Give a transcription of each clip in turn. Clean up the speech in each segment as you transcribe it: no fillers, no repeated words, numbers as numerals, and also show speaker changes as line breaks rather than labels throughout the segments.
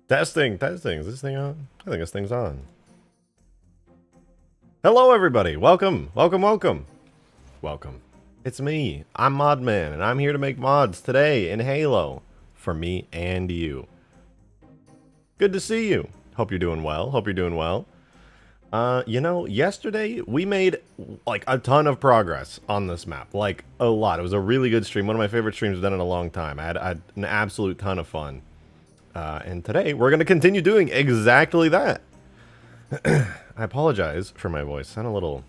Testing. Is this thing on? I think this thing's on. Hello, everybody. Welcome. It's me. I'm Modman, and I'm here to make mods today in Halo for me and you. Good to see you. Hope you're doing well. You know, yesterday we made like a ton of progress on this map, like a lot. It was a really good stream. One of my favorite streams I've done in a long time. I had an absolute ton of fun. And today, we're going to continue doing exactly that. I apologize for my voice. Sound a little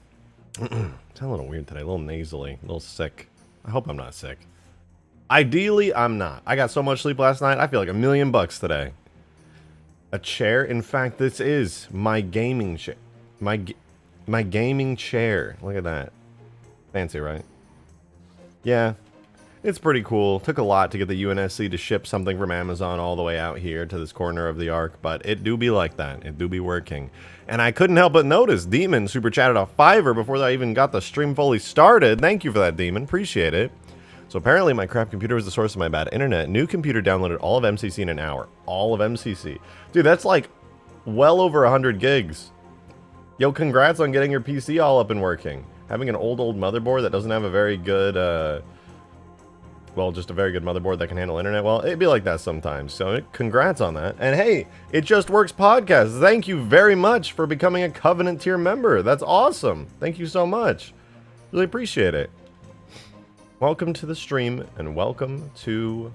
weird today. A little nasally. A little sick. I hope I'm not sick. Ideally, I'm not. I got so much sleep last night, I feel like $1,000,000 today. A chair? In fact, this is my gaming chair. My gaming chair. Look at that. Fancy, right? Yeah. It's pretty cool. Took a lot to get the UNSC to ship something from Amazon all the way out here to this corner of the Ark, but it do be like that. It do be working. And I couldn't help but notice Demon super chatted a $5 before I even got the stream fully started. Thank you for that, Demon. Appreciate it. So apparently my crap computer was the source of my bad internet. New computer downloaded all of MCC in an hour. All of MCC. Dude, that's like well over 100 gigs. Yo, congrats on getting your PC all up and working. Having an old motherboard that doesn't have a very good, well, just a very good motherboard that can handle internet well, it'd be like that sometimes. So congrats on that. And hey, It Just Works Podcast, thank you very much for becoming a Covenant tier member. That's awesome. Thank you so much. Really appreciate it. Welcome to the stream, and welcome to...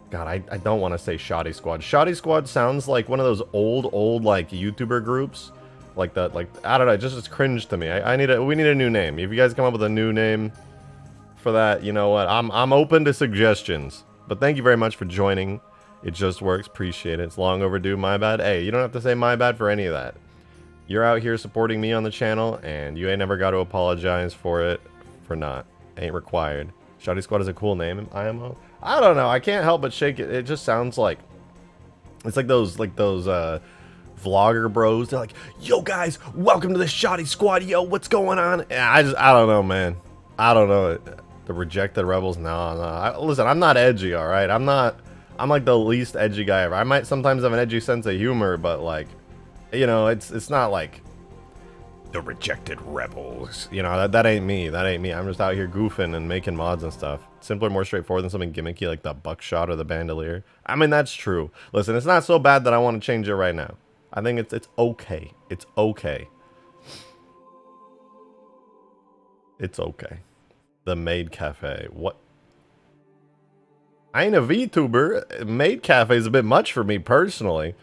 God, I don't want to say Shoddy Squad. Shoddy Squad sounds like one of those old, like, YouTuber groups. Like that, like, I don't know, it's cringe to me. We need a new name. If you guys come up with a new name for that, you know what, I'm open to suggestions. But thank you very much for joining. It Just Works. Appreciate it. It's long overdue. My bad. Hey, you don't have to say my bad for any of that. You're out here supporting me on the channel, and you ain't never got to apologize for it for not. Ain't required. Shoddy Squad is a cool name. IMO. I don't know. I can't help but shake it. It just sounds like it's like those vlogger bros. They're like, yo guys, welcome to the Shoddy Squad. Yo, what's going on? I don't know, man. I don't know. The Rejected Rebels, no. Listen, I'm not edgy, all right? I'm like the least edgy guy ever. I might sometimes have an edgy sense of humor, but like, you know, it's not like the Rejected Rebels. You know, that ain't me. That ain't me. I'm just out here goofing and making mods and stuff. Simpler, more straightforward than something gimmicky like the buckshot or the bandolier. I mean, that's true. Listen, it's not so bad that I want to change it right now. I think it's okay. It's okay. It's okay. The Maid Cafe. What? I ain't a VTuber. Maid Cafe is a bit much for me personally.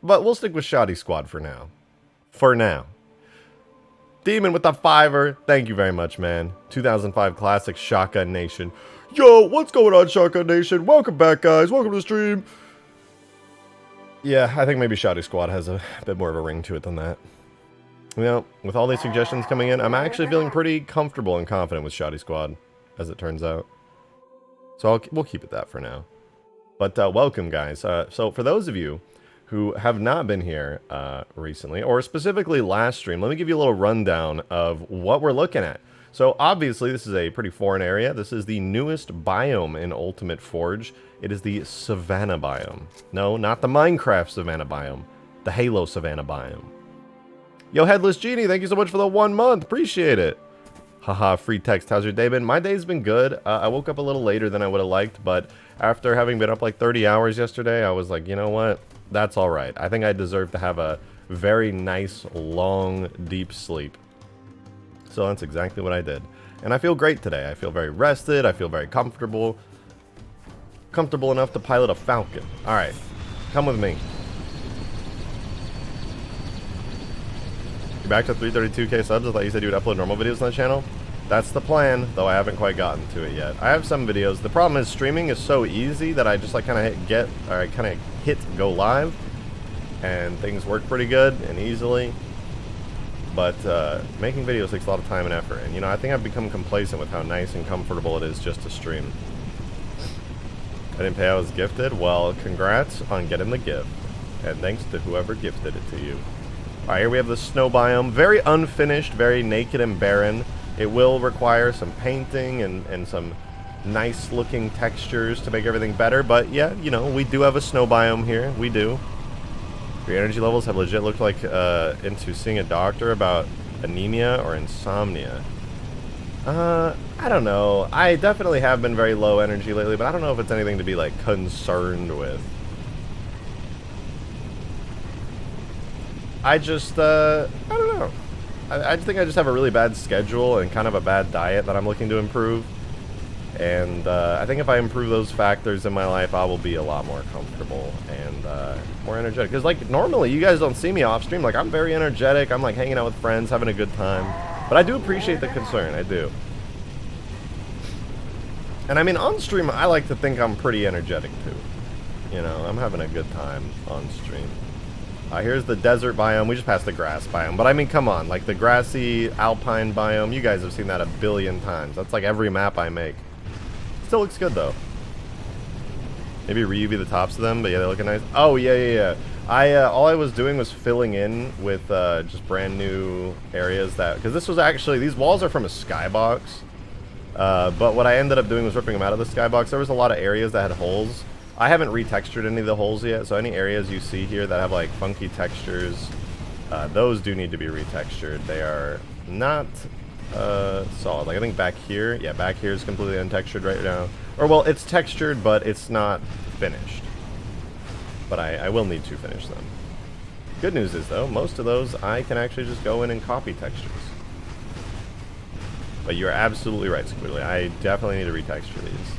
But we'll stick with Shoddy Squad for now. For now. Demon with the $5. Thank you very much, man. 2005 classic Shotgun Nation. Yo, what's going on, Shotgun Nation? Welcome back, guys. Welcome to the stream. Yeah, I think maybe Shotty Squad has a bit more of a ring to it than that. You know, with all these suggestions coming in, I'm actually feeling pretty comfortable and confident with Shotty Squad, as it turns out. So we'll keep it that for now. But welcome, guys. So for those of you who have not been here recently, or specifically last stream, let me give you a little rundown of what we're looking at. So obviously this is a pretty foreign area. This is the newest biome in Ultimate Forge. It is the Savanna biome. No, not the Minecraft Savanna biome. The Halo Savanna biome. Yo, Headless Genie, thank you so much for the 1 month. Appreciate it. Haha, free text. How's your day been? My day's been good. I woke up a little later than I would have liked, but after having been up like 30 hours yesterday, I was like, you know what? That's all right. I think I deserve to have a very nice, long, deep sleep. So that's exactly what I did. And I feel great today. I feel very rested. I feel very comfortable. Comfortable enough to pilot a Falcon. All right, come with me. You're back to 332k subs. I thought you said you would upload normal videos on the channel. That's the plan, though I haven't quite gotten to it yet. I have some videos. The problem is streaming is so easy that I just like kind of hit go live, and things work pretty good and easily. But making videos takes a lot of time and effort, and you know, I think I've become complacent with how nice and comfortable it is just to stream. I didn't pay, I was gifted. Well, congrats on getting the gift, and thanks to whoever gifted it to you. Alright, here we have the snow biome. Very unfinished, very naked and barren. It will require some painting and some nice looking textures to make everything better, but yeah, you know, we do have a snow biome here. We do. Your energy levels have legit looked like into seeing a doctor about anemia or insomnia. I don't know. I definitely have been very low energy lately, but I don't know if it's anything to be like concerned with. I just, I don't know. I think I just have a really bad schedule and kind of a bad diet that I'm looking to improve. And I think if I improve those factors in my life, I will be a lot more comfortable and more energetic. Because like normally you guys don't see me off stream. Like I'm very energetic. I'm like hanging out with friends, having a good time. But I do appreciate the concern. I do. And I mean on stream, I like to think I'm pretty energetic too. You know, I'm having a good time on stream. Here's the desert biome. We just passed the grass biome. But I mean, come on. Like the grassy alpine biome. You guys have seen that a billion times. That's like every map I make. Still looks good though. Maybe re-UV the tops of them, but yeah, they're looking nice. Oh yeah. All I was doing was filling in with just brand new areas that, because this was actually, these walls are from a skybox. But what I ended up doing was ripping them out of the skybox. There was a lot of areas that had holes. I haven't retextured any of the holes yet, so any areas you see here that have like funky textures, those do need to be retextured. They are not solid. Like I think back here, yeah, back here is completely untextured right now. Or well, it's textured, but it's not finished. But I will need to finish them. Good news is though, most of those I can actually just go in and copy textures. But you're absolutely right, Squidly. I definitely need to retexture these.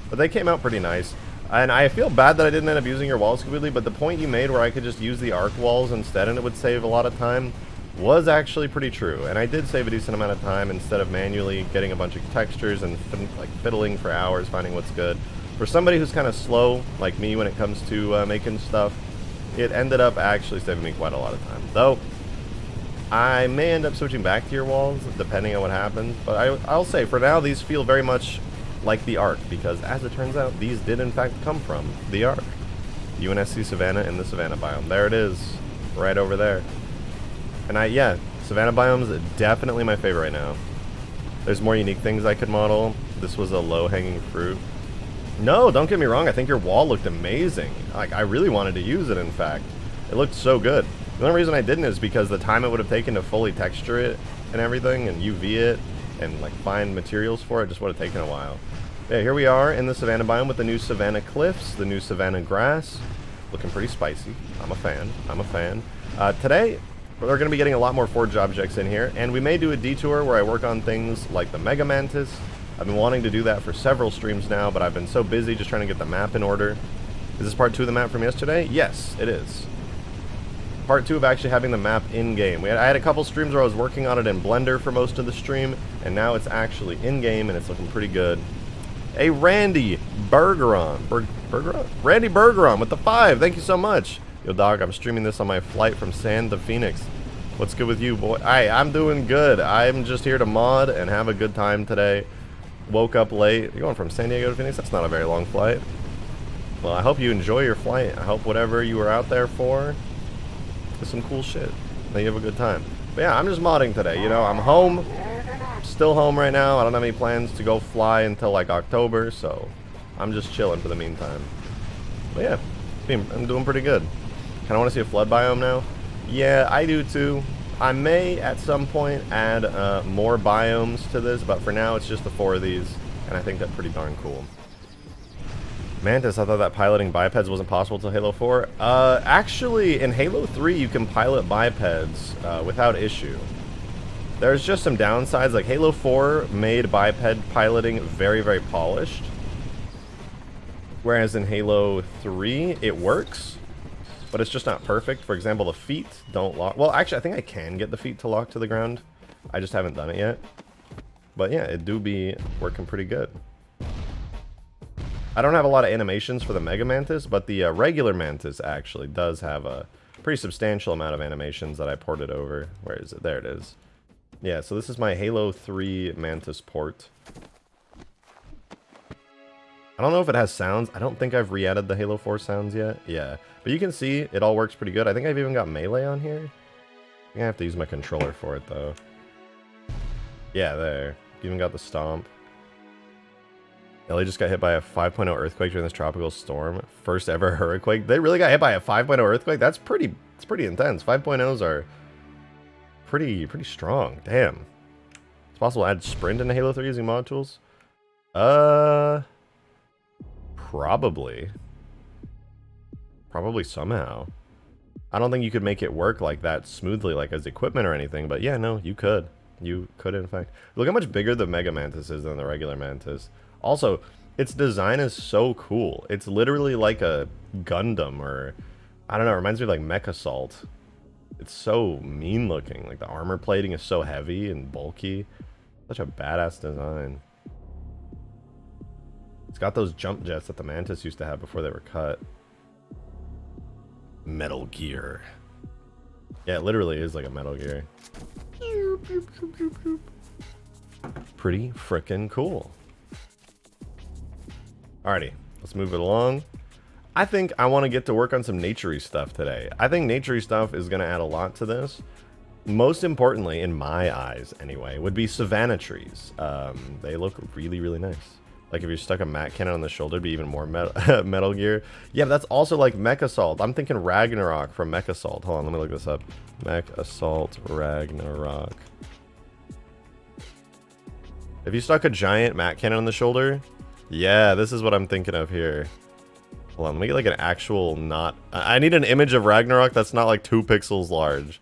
But they came out pretty nice. And I feel bad that I didn't end up using your walls, Squidly, but the point you made where I could just use the arc walls instead and it would save a lot of time was actually pretty true. And I did save a decent amount of time instead of manually getting a bunch of textures and like fiddling for hours finding what's good. For somebody who's kind of slow, like me when it comes to making stuff, it ended up actually saving me quite a lot of time. Though, I may end up switching back to your walls, depending on what happens. But I'll say, for now, these feel very much like the Ark, because as it turns out, these did in fact come from the Ark. UNSC Savannah in the Savannah biome. There it is, right over there. And yeah, Savannah biome is definitely my favorite right now. There's more unique things I could model. This was a low-hanging fruit. No, don't get me wrong, I think your wall looked amazing. Like, I really wanted to use it, in fact. It looked so good. The only reason I didn't is because the time it would have taken to fully texture it and everything, and UV it, and like find materials for it, just would have taken a while. Yeah, here we are in the Savannah biome with the new Savannah cliffs, the new Savannah grass. Looking pretty spicy. I'm a fan. I'm a fan. Today, we're going to be getting a lot more forge objects in here, and we may do a detour where I work on things like the Mega Mantis. I've been wanting to do that for several streams now, but I've been so busy just trying to get the map in order. Is this part 2 of the map from yesterday? Yes, it is. Part 2 of actually having the map in-game. I had a couple streams where I was working on it in Blender for most of the stream, and now it's actually in-game, and it's looking pretty good. Hey, Randy Bergeron. Randy Bergeron with the 5. Thank you so much. Yo, dog, I'm streaming this on my flight from San to Phoenix. What's good with you, boy? I'm doing good. I'm just here to mod and have a good time today. Woke up late. You're going from San Diego to Phoenix? That's not a very long flight. Well, I hope you enjoy your flight. I hope whatever you were out there for is some cool shit. That you have a good time. But yeah, I'm just modding today. You know, I'm home. Still home right now. I don't have any plans to go fly until like October, so I'm just chilling for the meantime. But yeah, I'm doing pretty good. Kind of want to see a flood biome now. Yeah, I do too. I may at some point add more biomes to this, but for now it's just the 4 of these, and I think that's pretty darn cool. Mantis, I thought that piloting bipeds wasn't possible till Halo 4. Actually, in Halo 3 you can pilot bipeds without issue. There's just some downsides, like Halo 4 made biped piloting very, very polished. Whereas in Halo 3, it works, but it's just not perfect. For example, the feet don't lock. Well, actually, I think I can get the feet to lock to the ground. I just haven't done it yet. But yeah, it do be working pretty good. I don't have a lot of animations for the Mega Mantis, but the regular Mantis actually does have a pretty substantial amount of animations that I ported over. Where is it? There it is. Yeah, so this is my Halo 3 Mantis port. I don't know if it has sounds. I don't think I've re-added the Halo 4 sounds yet. Yeah, but you can see it all works pretty good. I think I've even got melee on here. I think I have to use my controller for it, though. Yeah, there. Even got the stomp. Ellie just got hit by a 5.0 earthquake during this tropical storm. First ever hurricane. They really got hit by a 5.0 earthquake? That's pretty intense. 5.0s are pretty strong. Damn. It's possible to add sprint into Halo 3 using mod tools? Probably. Probably somehow. I don't think you could make it work like that smoothly, like as equipment or anything, but yeah, no, you could. You could, in fact. Look how much bigger the Mega Mantis is than the regular Mantis. Also, its design is so cool. It's literally like a Gundam, or I don't know, it reminds me of like Mech Assault. It's so mean looking. Like the armor plating is so heavy and bulky. Such a badass design. It's got those jump jets that the Mantis used to have before they were cut. Metal Gear. Yeah, it literally is like a Metal Gear. Pretty frickin' cool. Alrighty, let's move it along. I think I want to get to work on some naturey stuff today. I think naturey stuff is going to add a lot to this. Most importantly, in my eyes anyway, would be savanna trees. They look really, really nice. Like if you stuck a mat cannon on the shoulder, it'd be even more Metal Gear. Yeah, but that's also like Mech Assault. I'm thinking Ragnarok from Mech Assault. Hold on, let me look this up. Mech Assault Ragnarok. If you stuck a giant mat cannon on the shoulder, yeah, this is what I'm thinking of here. Hold on, let me get like an actual not... I need an image of Ragnarok that's not like 2 pixels large.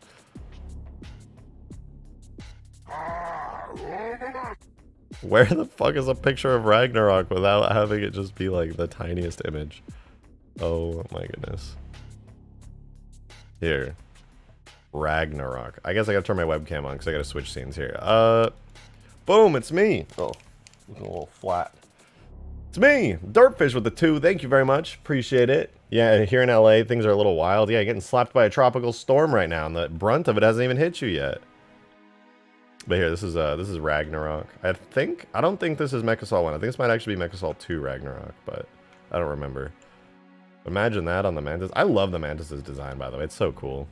Where the fuck is a picture of Ragnarok without having it just be like the tiniest image? Oh my goodness. Here. Ragnarok. I guess I gotta turn my webcam on because I gotta switch scenes here. Boom, it's me. Oh, looking a little flat. It's me, Dirtfish with the 2. Thank you very much. Appreciate it. Yeah, here in LA, things are a little wild. Yeah, getting slapped by a tropical storm right now, and the brunt of it hasn't even hit you yet. But here, this is Ragnarok. I don't think this is Mech Assault 1. I think this might actually be Mech Assault 2 Ragnarok, but I don't remember. Imagine that on the Mantis. I love the Mantis's design, by the way. It's so cool.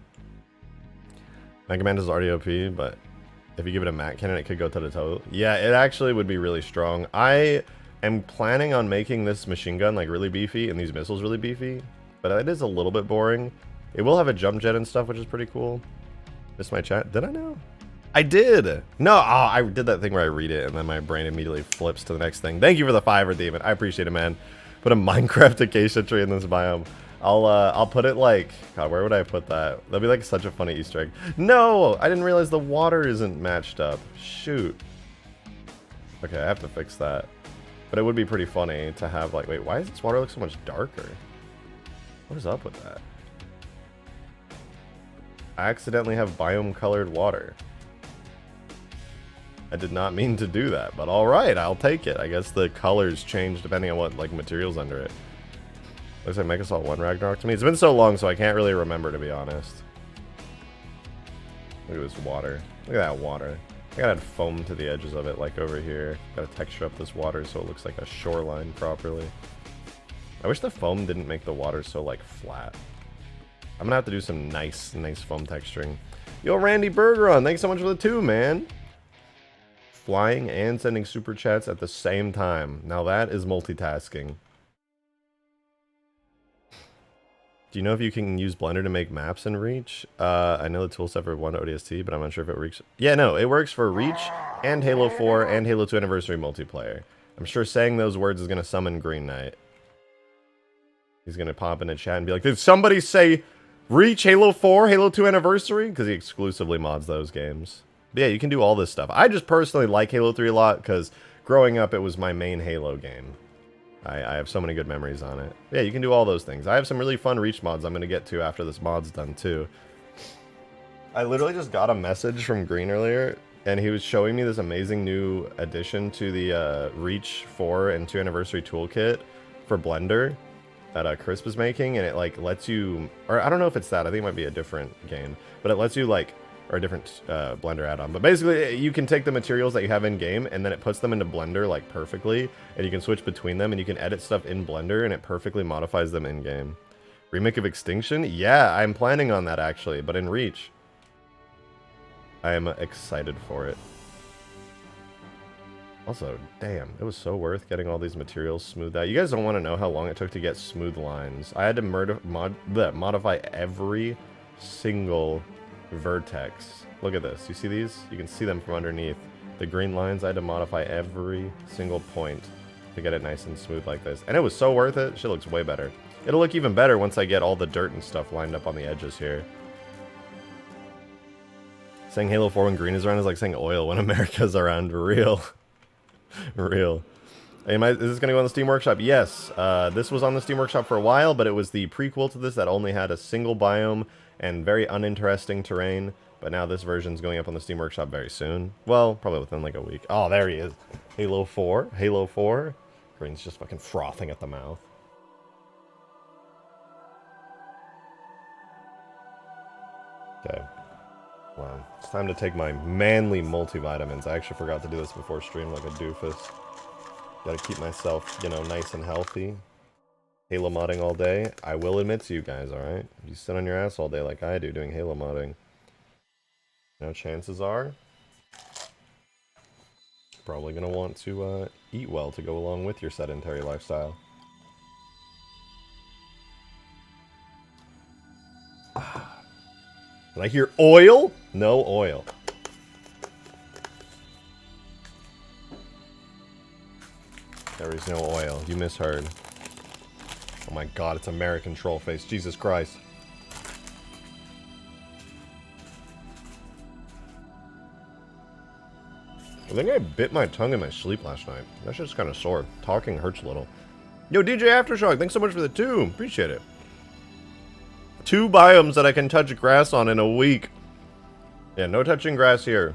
Mega Mantis is already OP, but if you give it a mat cannon, it could go toe-to-toe. Yeah, it actually would be really strong. I am planning on making this machine gun like really beefy and these missiles really beefy, but it is a little bit boring. It will have a jump jet and stuff, which is pretty cool. Missed my chat. Did I know? I did. No, I did that thing where I read it and then my brain immediately flips to the next thing. Thank you for the 5 Demon. I appreciate it, man. Put a Minecraft acacia tree in this biome. I'll put it like, God, where would I put that? That'd be like such a funny Easter egg. No, I didn't realize the water isn't matched up. Shoot. Okay, I have to fix that. But it would be pretty funny to have like, wait, why does this water look so much darker? What is up with that? I accidentally have biome colored water. I did not mean to do that, but alright, I'll take it. I guess the colors change depending on what like materials under it. Looks like Mecha Assault 1 Ragnarok to me. It's been so long, so I can't really remember, to be honest. Look at this water. Look at that water. I gotta add foam to the edges of it, like over here. Gotta texture up this water so it looks like a shoreline properly. I wish the foam didn't make the water so, like, flat. I'm gonna have to do some nice foam texturing. Yo, Randy Bergeron, thanks so much for the 2, man. Flying and sending super chats at the same time. Now that is multitasking. Do you know if you can use Blender to make maps in Reach? I know the toolset for 1 ODST, but I'm not sure if it works. Yeah, no, it works for Reach and Halo 4 and Halo 2 Anniversary multiplayer. I'm sure saying those words is going to summon Green Knight. He's going to pop in a chat and be like, did somebody say Reach, Halo 4, Halo 2 Anniversary? Because he exclusively mods those games. But yeah, you can do all this stuff. I just personally like Halo 3 a lot because growing up it was my main Halo game. I have so many good memories on it. Yeah, you can do all those things. I have some really fun Reach mods I'm going to get to after this mod's done too. I literally just got a message from Green earlier, and he was showing me this amazing new addition to the Reach 4 and 2 Anniversary toolkit for Blender that Crisp is making, and it like lets you, or I don't know if it's that, I think it might be a different game, but it lets you like, or a different Blender add-on. But basically, you can take the materials that you have in-game, and then it puts them into Blender, like, perfectly, and you can switch between them, and you can edit stuff in Blender, and it perfectly modifies them in-game. Remake of Extinction? Yeah, I'm planning on that, actually, but in Reach. I am excited for it. Also, damn, it was so worth getting all these materials smoothed out. You guys don't want to know how long it took to get smooth lines. I had to modify every single vertex. Look at this. You see these? You can see them from underneath. The green lines, I had to modify every single point to get it nice and smooth like this. And it was so worth it. Shit looks way better. It'll look even better once I get all the dirt and stuff lined up on the edges here. Saying Halo 4 when green is around is like saying oil when America's around. Real. Real. Hey, is this going to go on the Steam Workshop? Yes. This was on the Steam Workshop for a while, but it was the prequel to this that only had a single biome and very uninteresting terrain, but now this version's going up on the Steam Workshop very soon. Well, probably within like a week. Oh, there he is. Halo 4. Halo 4. Green's just fucking frothing at the mouth. Okay. Wow. It's time to take my manly multivitamins. I actually forgot to do this before stream like a doofus. Gotta keep myself, you know, nice and healthy. Halo modding all day. I will admit to you guys, alright? If you sit on your ass all day like I do doing Halo modding, you know, chances are probably going to want to eat well to go along with your sedentary lifestyle. Did I hear oil? No oil. There is no oil. You misheard. Oh my god, it's American troll face. Jesus Christ. I think I bit my tongue in my sleep last night. That shit's kind of sore. Talking hurts a little. Yo, DJ Aftershock, thanks so much for the 2. Appreciate it. 2 biomes that I can touch grass on in a week. Yeah, no touching grass here.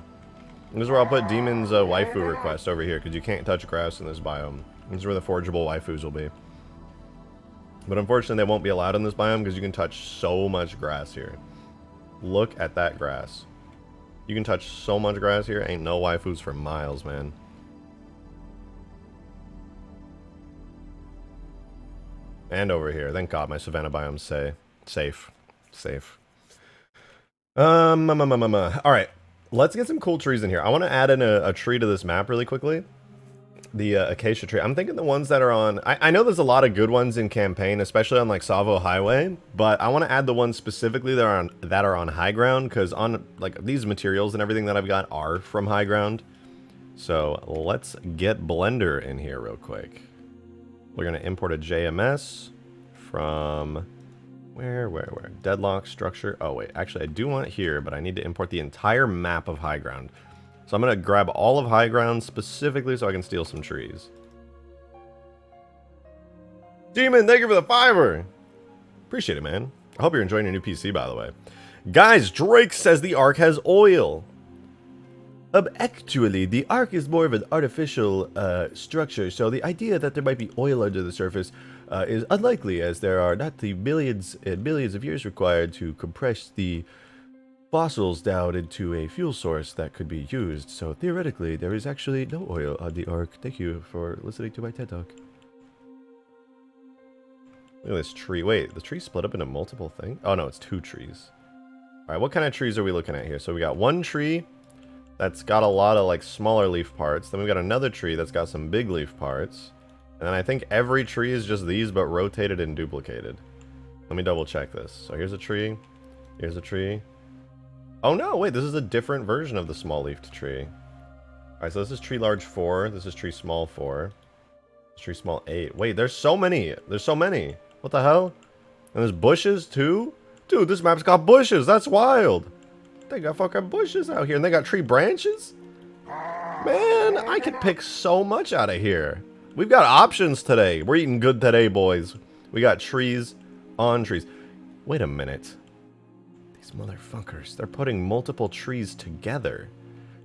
This is where I'll put Demon's waifu request over here, because you can't touch grass in this biome. This is where the forgeable waifus will be. But unfortunately, they won't be allowed in this biome, because you can touch so much grass here. Look at that grass. You can touch so much grass here, ain't no waifus for miles, man. And over here, thank God my savanna biomes say safe. Safe. Alright, let's get some cool trees in here. I want to add in a tree to this map really quickly. The acacia tree. I'm thinking the ones that are on... I know there's a lot of good ones in campaign, especially on like Savo Highway, but I want to add the ones specifically that are on high ground, because on like these materials and everything that I've got are from high ground. So let's get Blender in here real quick. We're going to import a JMS from... Where? Deadlock structure. Oh, wait. Actually, I do want it here, but I need to import the entire map of high ground. So I'm going to grab all of high ground specifically so I can steal some trees. Demon, thank you for the $5. Appreciate it, man. I hope you're enjoying your new PC, by the way. Guys, Drake says the Ark has oil. Actually, the Ark is more of an artificial structure, so the idea that there might be oil under the surface is unlikely, as there are not the millions and millions of years required to compress the fossils down into a fuel source that could be used. So theoretically, there is actually no oil on the Ark. Thank you for listening to my TED Talk. Look at this tree. Wait, the tree split up into multiple things? Oh no, it's 2 trees. Alright, what kind of trees are we looking at here? So we got one tree that's got a lot of like smaller leaf parts. Then we got another tree that's got some big leaf parts. And then I think every tree is just these but rotated and duplicated. Let me double check this. So here's a tree. Here's a tree. Oh no, wait, this is a different version of the small leafed tree. Alright, so this is tree large 4. This is tree small 4. This is tree small 8. Wait, there's so many. There's so many. What the hell? And there's bushes too? Dude, this map's got bushes. That's wild. They got fucking bushes out here. And they got tree branches? Man, I could pick so much out of here. We've got options today. We're eating good today, boys. We got trees on trees. Wait a minute. These motherfuckers, they're putting multiple trees together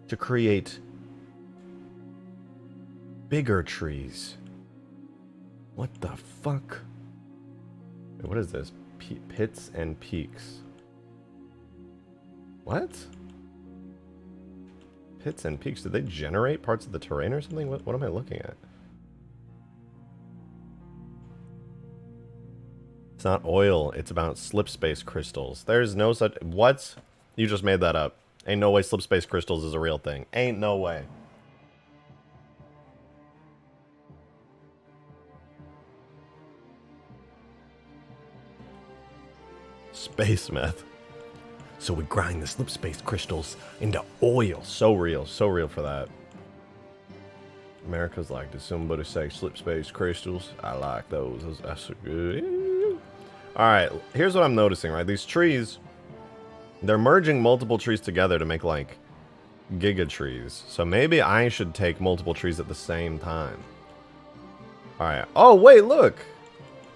to create bigger trees. What the fuck? Wait, what is this? Pits and peaks. What? Pits and peaks. Did they generate parts of the terrain or something? What am I looking at? It's not oil. It's about slip space crystals. There's no such... What? You just made that up. Ain't no way slip space crystals is a real thing. Ain't no way. Space meth. So we grind the slip space crystals into oil. So real for that. America's like, did somebody say slip space crystals? I like those. That's good. Alright, here's what I'm noticing, right? These trees, they're merging multiple trees together to make like giga trees. So maybe I should take multiple trees at the same time. Alright. Oh, wait, look!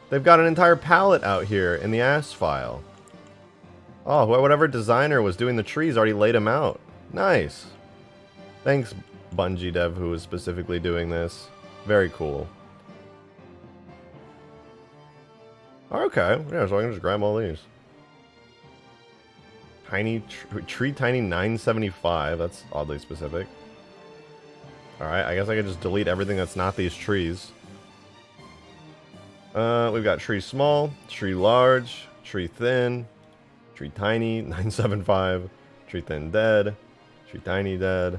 They've got an entire palette out here in the ass file. Oh, whatever designer was doing the trees already laid them out. Nice. Thanks, Bungie dev, who was specifically doing this. Very cool. Okay, yeah, so I can just grab all these. Tiny tree tiny 975. That's oddly specific. Alright, I guess I can just delete everything that's not these trees. We've got tree small, tree large, tree thin, tree tiny, 975, tree thin dead, tree tiny dead,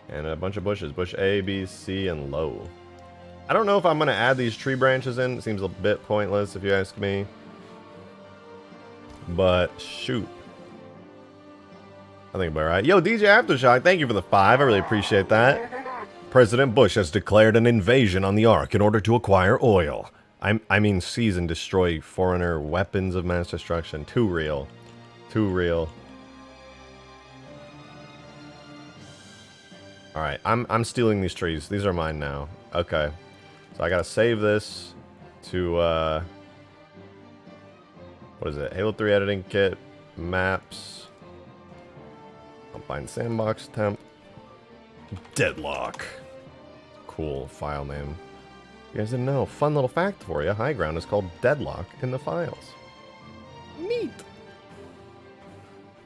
and a bunch of bushes. Bush A, B, C, and low. I don't know if I'm going to add these tree branches in. It seems a bit pointless if you ask me. But shoot. I think about right. Yo, DJ Aftershock, thank you for the 5. I really appreciate that. President Bush has declared an invasion on the Ark in order to acquire oil. I mean seize and destroy foreigner weapons of mass destruction. Too real. Too real. Alright, I'm stealing these trees. These are mine now. Okay. So I gotta save this to, what is it? Halo 3 editing kit, maps, Alpine Sandbox temp, Deadlock. Cool file name. You guys didn't know. Fun little fact for you. High ground is called Deadlock in the files. Neat.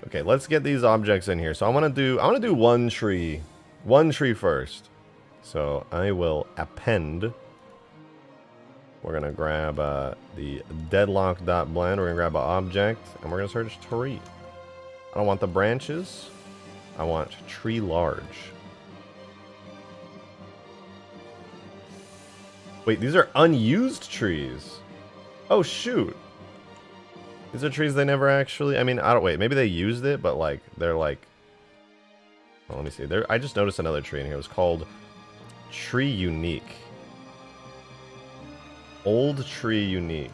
Okay, let's get these objects in here. So I want to do one tree first. So I will append. We're gonna grab the deadlock.blend. We're gonna grab an object and we're gonna search tree. I don't want the branches. I want tree large. Wait, these are unused trees. Oh shoot. These are trees they never actually, I mean, I don't, wait, maybe they used it, but like, they're like, well, let me see. I just noticed another tree in here. It was called Tree Unique. Old Tree Unique.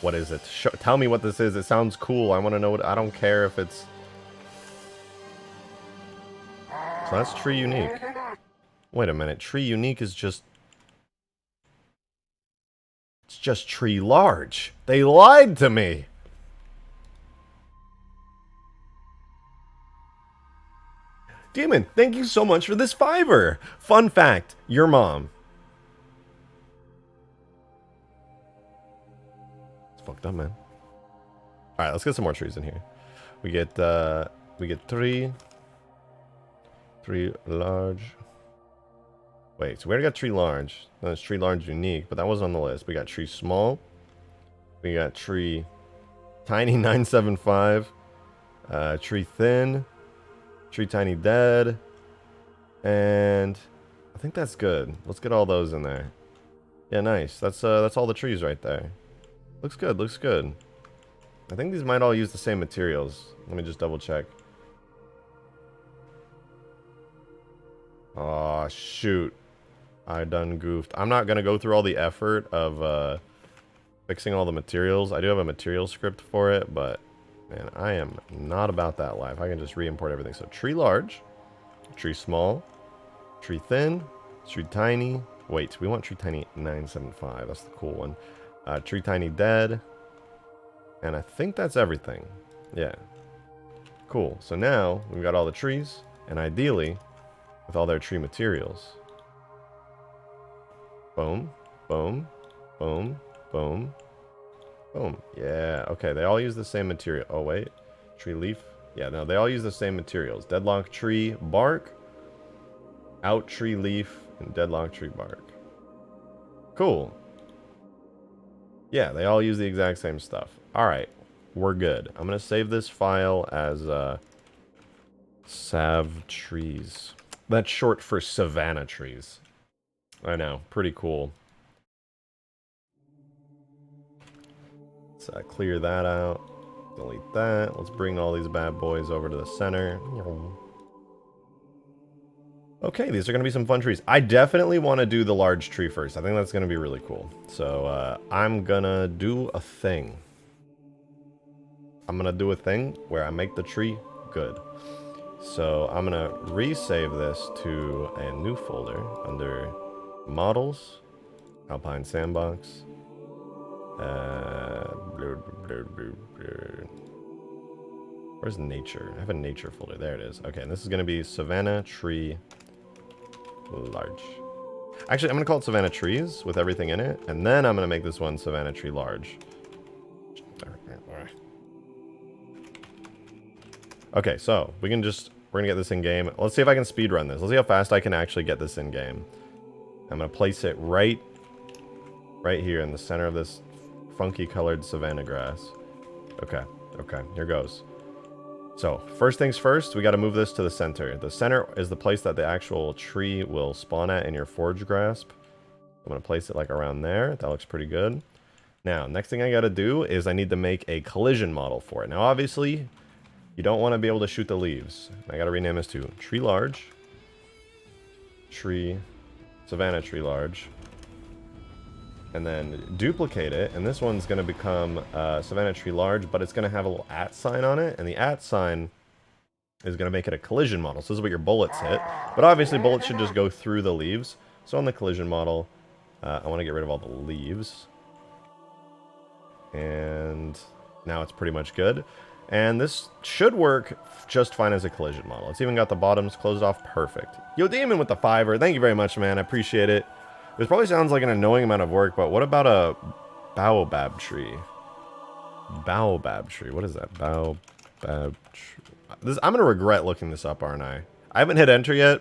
What is it? Tell me what this is. It sounds cool. I want to know what, I don't care if it's... So that's Tree Unique. Wait a minute. Tree Unique is just... It's just Tree Large. They lied to me. Demon, thank you so much for this $5. Fun fact, your mom. It's fucked up, man. Alright, let's get some more trees in here. We get three large. Wait, so we already got tree large. Then there's tree large unique, but that was on the list. We got tree small. We got tree tiny 975. Tree thin. Tree tiny dead. And I think that's good. Let's get all those in there. Yeah, nice. That's all the trees right there. Looks good, looks good. I think these might all use the same materials. Let me just double check. Oh, shoot. I done goofed. I'm not going to go through all the effort of fixing all the materials. I do have a material script for it, but man, I am not about that life. I can just re-import everything. So tree large, tree small, tree thin, tree tiny. Wait, we want tree tiny 975. That's the cool one. Tree tiny dead. And I think that's everything. Yeah. Cool. So now we've got all the trees, and ideally with all their tree materials. Boom, boom, boom, boom, boom. Yeah, okay, they all use the same material. Oh, wait. Tree leaf. Yeah, no, they all use the same materials. Deadlock tree bark, out tree leaf, and deadlock tree bark. Cool. Yeah, they all use the exact same stuff. All right, we're good. I'm going to save this file as sav trees. That's short for savanna trees. I know, pretty cool. Let's clear that out. Delete that. Let's bring all these bad boys over to the center. Okay, these are going to be some fun trees. I definitely want to do the large tree first. I think that's going to be really cool. So I'm going to do a thing. I'm going to do a thing where I make the tree good. So I'm going to resave this to a new folder under Models, Alpine Sandbox. Where's nature? I have a nature folder. There it is. Okay, and this is going to be Savannah Tree Large. Actually, I'm going to call it Savannah Trees with everything in it. And then I'm going to make this one Savannah Tree Large. Okay, so we're going to get this in game. Let's see if I can speed run this. Let's see how fast I can actually get this in game. I'm going to place it right here in the center of this funky colored savanna grass. Okay, here goes. So, first things first, we got to move this to the center. The center is the place that the actual tree will spawn at in your forge grasp. I'm going to place it like around there. That looks pretty good. Now, next thing I got to do is I need to make a collision model for it. Now, obviously, you don't want to be able to shoot the leaves. I got to rename this to Tree Large, Tree, Savannah Tree Large, and then duplicate it, and this one's going to become Savannah Tree Large, but it's going to have a little @ sign on it, and the @ sign is going to make it a collision model. So this is what your bullets hit, but obviously bullets should just go through the leaves. So on the collision model, I want to get rid of all the leaves, and now it's pretty much good. And this should work just fine as a collision model. It's even got the bottoms closed off perfect. Yo, Demon with the $5. Thank you very much, man. I appreciate it. This probably sounds like an annoying amount of work, but what about a baobab tree? Baobab tree. What is that? Baobab tree. I'm going to regret looking this up, aren't I? I haven't hit enter yet.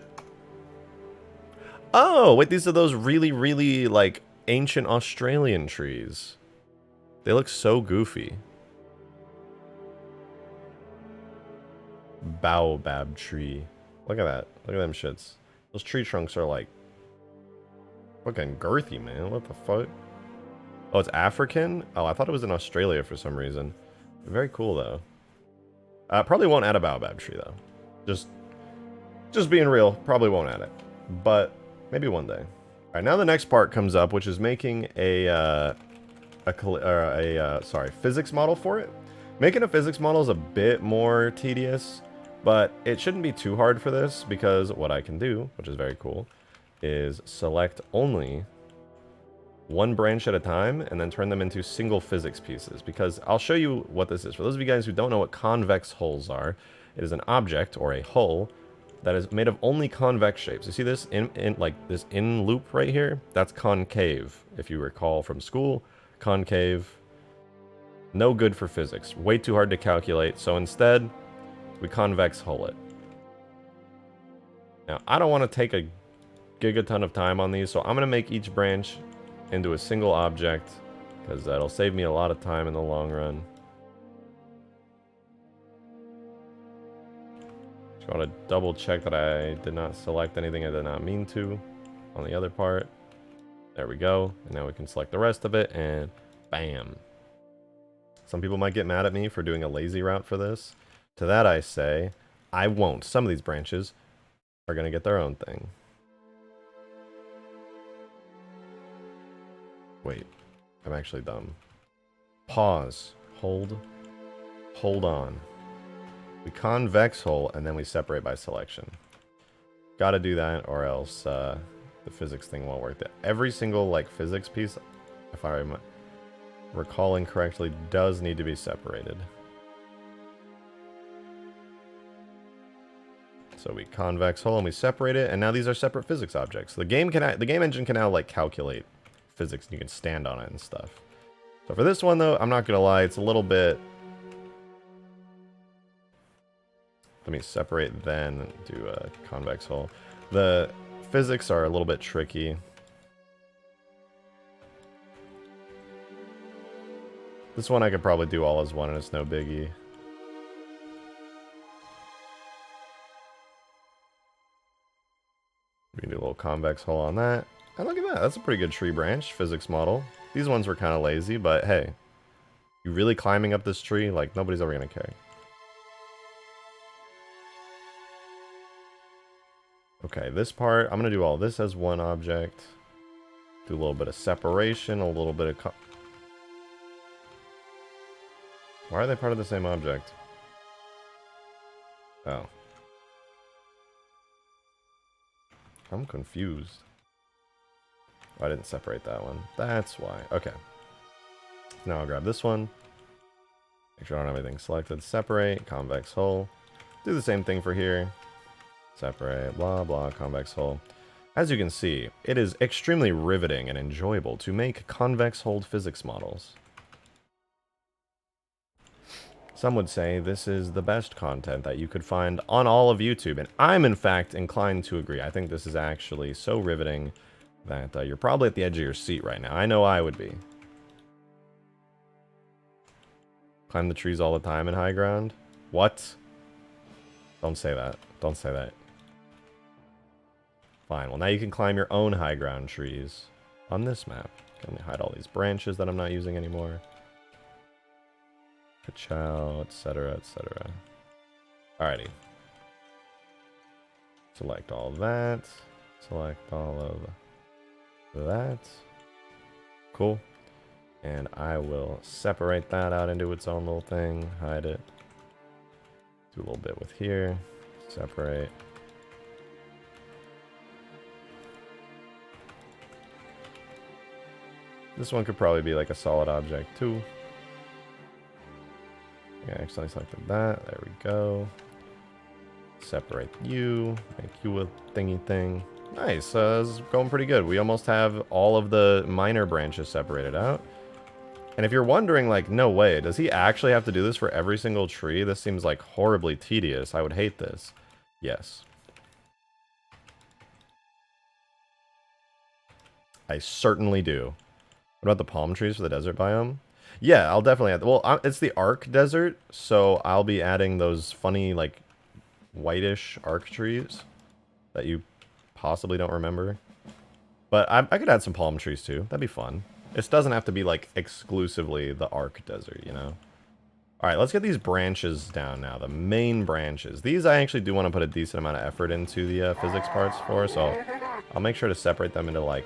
Oh, wait, these are those really, really, like, ancient Australian trees. They look so goofy. Baobab tree. Look at that. Look at them shits. Those tree trunks are like fucking girthy, man. What the fuck? Oh, it's African? Oh, I thought it was in Australia for some reason. Very cool though. Probably won't add a baobab tree though. Just being real, probably won't add it. But maybe one day. Alright, now the next part comes up, which is making a physics model for it. Making a physics model is a bit more tedious, but it shouldn't be too hard for this, because what I can do, which is very cool, is select only one branch at a time and then turn them into single physics pieces, because I'll show you what this is. For those of you guys who don't know what convex hulls are, it is an object or a hull that is made of only convex shapes. You see this in like this in loop right here? That's concave, if you recall from school. Concave, no good for physics. Way too hard to calculate. So instead, we convex hull it. Now, I don't want to take a gigaton of time on these, so I'm going to make each branch into a single object, because that'll save me a lot of time in the long run. Just want to double check that I did not select anything I did not mean to on the other part. There we go. And now we can select the rest of it, and bam. Some people might get mad at me for doing a lazy route for this. To that I say, I won't. Some of these branches are going to get their own thing. Wait, I'm actually dumb. Pause. Hold. Hold on. We convex hull, and then we separate by selection. Gotta do that, or else the physics thing won't work. Every single, like, physics piece, if I'm recalling correctly, does need to be separated. So we convex hull and we separate it, and now these are separate physics objects. The game engine can now, like, calculate physics, and you can stand on it and stuff. So for this one, though, I'm not gonna lie, it's a little bit... Let me separate, then do a convex hull. The physics are a little bit tricky. This one I could probably do all as one, and it's no biggie. We can do a little convex hull on that. And look at that, that's a pretty good tree branch physics model. These ones were kind of lazy, but hey, you really climbing up this tree? Like, nobody's ever gonna care. Okay, this part, I'm gonna do all this as one object. Do a little bit of separation, a little bit of... Why are they part of the same object? Oh. I'm confused. Oh, I didn't separate that one. That's why. Okay. Now I'll grab this one. Make sure I don't have anything selected. Separate, convex hull. Do the same thing for here. Separate, blah, blah, convex hull. As you can see, it is extremely riveting and enjoyable to make convex-hulled physics models. Some would say this is the best content that you could find on all of YouTube, and I'm in fact inclined to agree. I think this is actually so riveting that you're probably at the edge of your seat right now. I know I would be. Climb the trees all the time in high ground? What? Don't say that. Don't say that. Fine, well now you can climb your own high ground trees on this map. Can hide all these branches that I'm not using anymore. Ka-chow, etc, etc. Alrighty. Select all that. Select all of that. Cool. And I will separate that out into its own little thing. Hide it. Do a little bit with here. Separate. This one could probably be like a solid object too. Yeah, I accidentally selected that. There we go. Separate you. Make you a thingy thing. Nice. This is going pretty good. We almost have all of the minor branches separated out. And if you're wondering, like, no way, does he actually have to do this for every single tree? This seems like horribly tedious. I would hate this. Yes. I certainly do. What about the palm trees for the desert biome? Yeah, I'll definitely add... Well, it's the Arc Desert, so I'll be adding those funny, like, whitish arc trees that you possibly don't remember. But I could add some palm trees, too. That'd be fun. This doesn't have to be, like, exclusively the Arc Desert, you know? Alright, let's get these branches down now. The main branches. These I actually do want to put a decent amount of effort into the physics parts for, so I'll make sure to separate them into, like,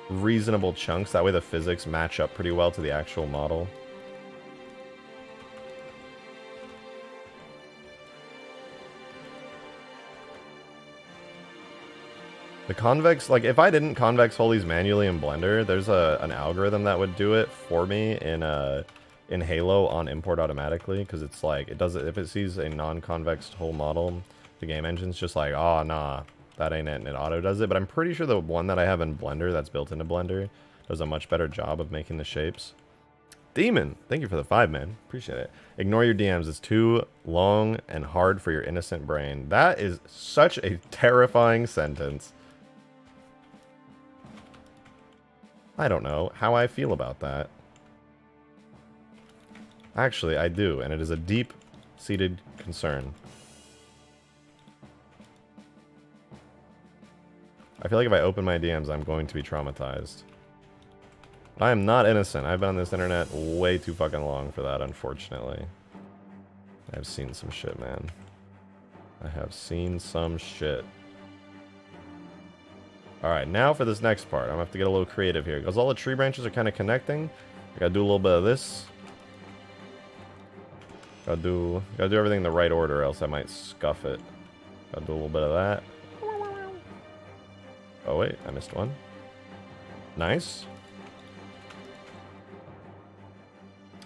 reasonable chunks. That way the physics match up pretty well to the actual model. The convex, like, if I didn't convex hull these manually in Blender, there's an algorithm that would do it for me in Halo on import automatically, because it's like, it does it if it sees a non-convex hull model, the game engine's just like, oh, nah, that ain't it, and it auto does it. But I'm pretty sure the one that I have in Blender, that's built into Blender, does a much better job of making the shapes. Demon, thank you for the 5, man. Appreciate it. Ignore your DMs. It's too long and hard for your innocent brain. That is such a terrifying sentence. I don't know how I feel about that. Actually, I do, and it is a deep-seated concern. I feel like if I open my DMs, I'm going to be traumatized. I am not innocent. I've been on this internet way too fucking long for that, unfortunately. I've seen some shit, man. I have seen some shit. Alright, now for this next part. I'm gonna have to get a little creative here. Because all the tree branches are kind of connecting. I gotta do a little bit of this. Gotta do everything in the right order, else I might scuff it. Gotta do a little bit of that. Oh wait, I missed one. Nice.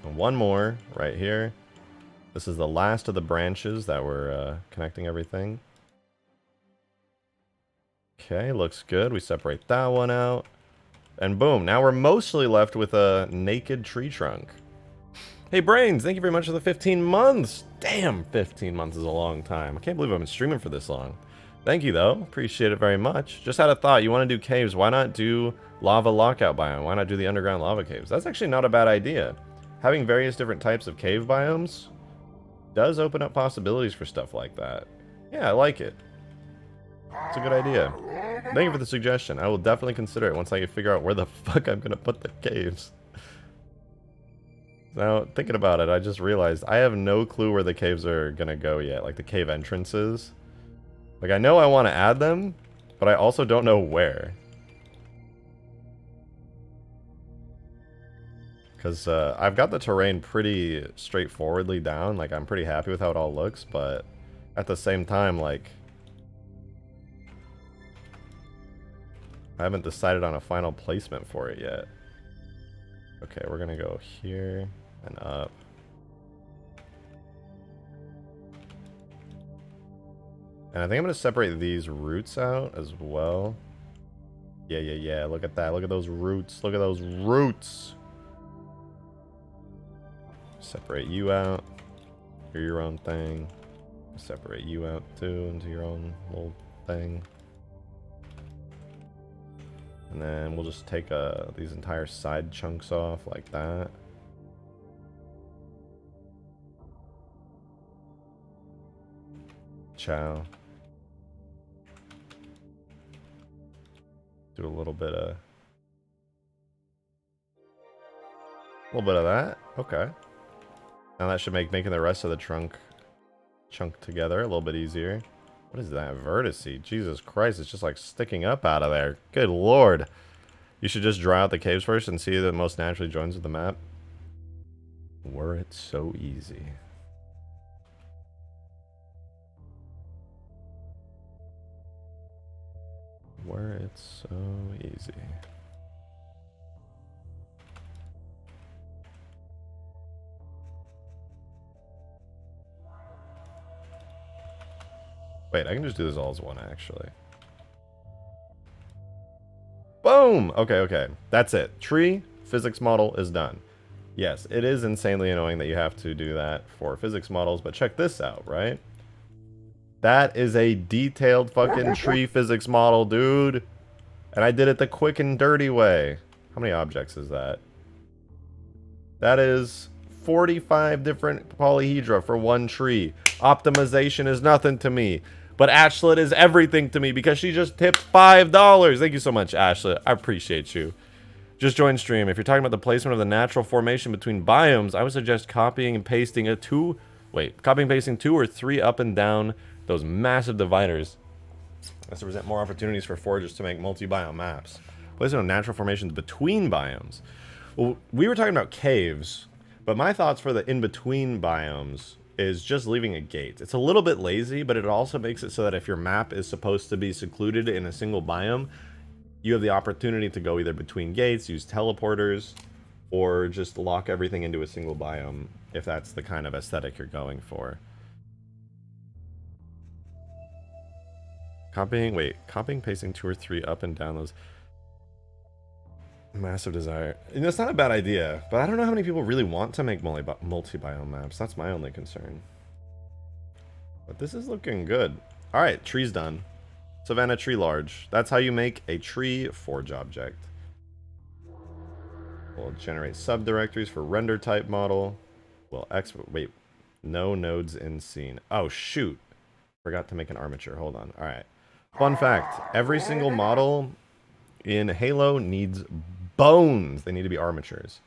And one more right here. This is the last of the branches that were connecting everything. Okay, looks good. We separate that one out. And boom, now we're mostly left with a naked tree trunk. Hey Brains, thank you very much for the 15 months. Damn, 15 months is a long time. I can't believe I've been streaming for this long. Thank you though, appreciate it very much. Just had a thought, you want to do caves, why not do lava lockout biome? Why not do the underground lava caves? That's actually not a bad idea. Having various different types of cave biomes does open up possibilities for stuff like that. Yeah, I like it. It's a good idea. Thank you for the suggestion. I will definitely consider it once I can figure out where the fuck I'm gonna put the caves. Now, thinking about it, I just realized I have no clue where the caves are gonna go yet. Like the cave entrances. Like I know I want to add them, but I also don't know where. Because I've got the terrain pretty straightforwardly down. Like, I'm pretty happy with how it all looks, but at the same time, like, I haven't decided on a final placement for it yet. Okay, we're going to go here and up. And I think I'm going to separate these roots out as well. Yeah. Look at that. Look at those roots. Look at those roots. Separate you out. You're your own thing. Separate you out too into your own little thing. And then we'll just take these entire side chunks off like that. Ciao. Do a little bit of that. Okay. Now that should make making the rest of the chunk together a little bit easier. What is that? Vertice. Jesus Christ, it's just like sticking up out of there. Good lord. You should just draw out the caves first and see that most naturally joins with the map. Were it so easy. Were it so easy. Wait, I can just do this all as one, actually. Boom! Okay. That's it. Tree physics model is done. Yes, it is insanely annoying that you have to do that for physics models, but check this out, right? That is a detailed fucking tree physics model, dude. And I did it the quick and dirty way. How many objects is that? That is 45 different polyhedra for one tree. Optimization is nothing to me. But Ashlet is everything to me because she just tipped $5. Thank you so much, Ashlet. I appreciate you. Just join stream. If you're talking about the placement of the natural formation between biomes, I would suggest copying and pasting two or three up and down those massive dividers. This represent more opportunities for foragers to make multi-biome maps. Placement of natural formations between biomes. Well, we were talking about caves, but my thoughts for the in-between biomes is just leaving a gate. It's a little bit lazy, but it also makes it so that if your map is supposed to be secluded in a single biome, you have the opportunity to go either between gates, use teleporters, or just lock everything into a single biome if that's the kind of aesthetic you're going for. Copying, pasting 2 or 3 up and down those. Massive desire. You know, it's not a bad idea, but I don't know how many people really want to make multi-biome maps. That's my only concern. But this is looking good. Alright, tree's done. Savannah tree large. That's how you make a tree forge object. We'll generate subdirectories for render type model. We'll wait, no nodes in scene. Oh shoot. Forgot to make an armature. Hold on. Alright. Fun fact. Every single model in Halo needs bones. They need to be armatures.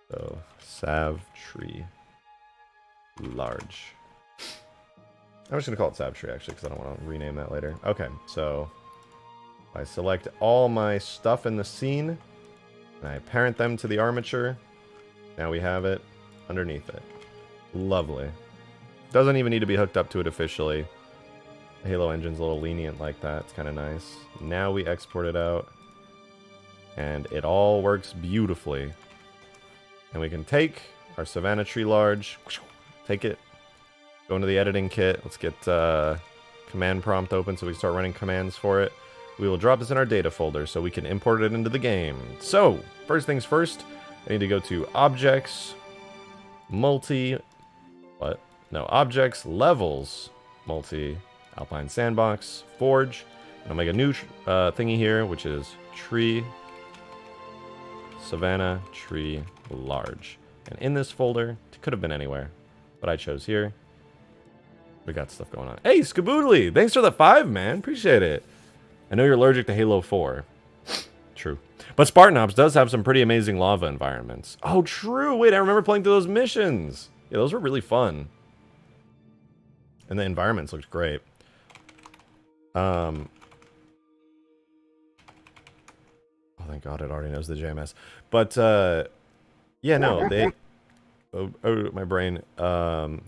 So, Sav tree large. I'm just going to call it Sav tree actually because I don't want to rename that later. Okay, so I select all my stuff in the scene and I parent them to the armature. Now we have it underneath it. Lovely. Doesn't even need to be hooked up to it officially. The Halo engine's a little lenient like that. It's kind of nice. Now we export it out. And it all works beautifully. And we can take our Savannah tree large, take it, go into the editing kit. Let's get command prompt open so we can start running commands for it. We will drop this in our data folder so we can import it into the game. So, first things first, I need to go to Objects, Objects, Levels, Multi, Alpine Sandbox, Forge. And I'll make a new thingy here, which is Tree, Savannah Tree Large. And in this folder, it could have been anywhere, but I chose here. We got stuff going on. Hey, Skaboodly! Thanks for the 5, man. Appreciate it. I know you're allergic to Halo 4. True. But Spartan Ops does have some pretty amazing lava environments. Oh, true! Wait, I remember playing through those missions. Yeah, those were really fun. And the environments looked great. Oh, thank God it already knows the JMS. But, yeah, no, they... Oh, my brain.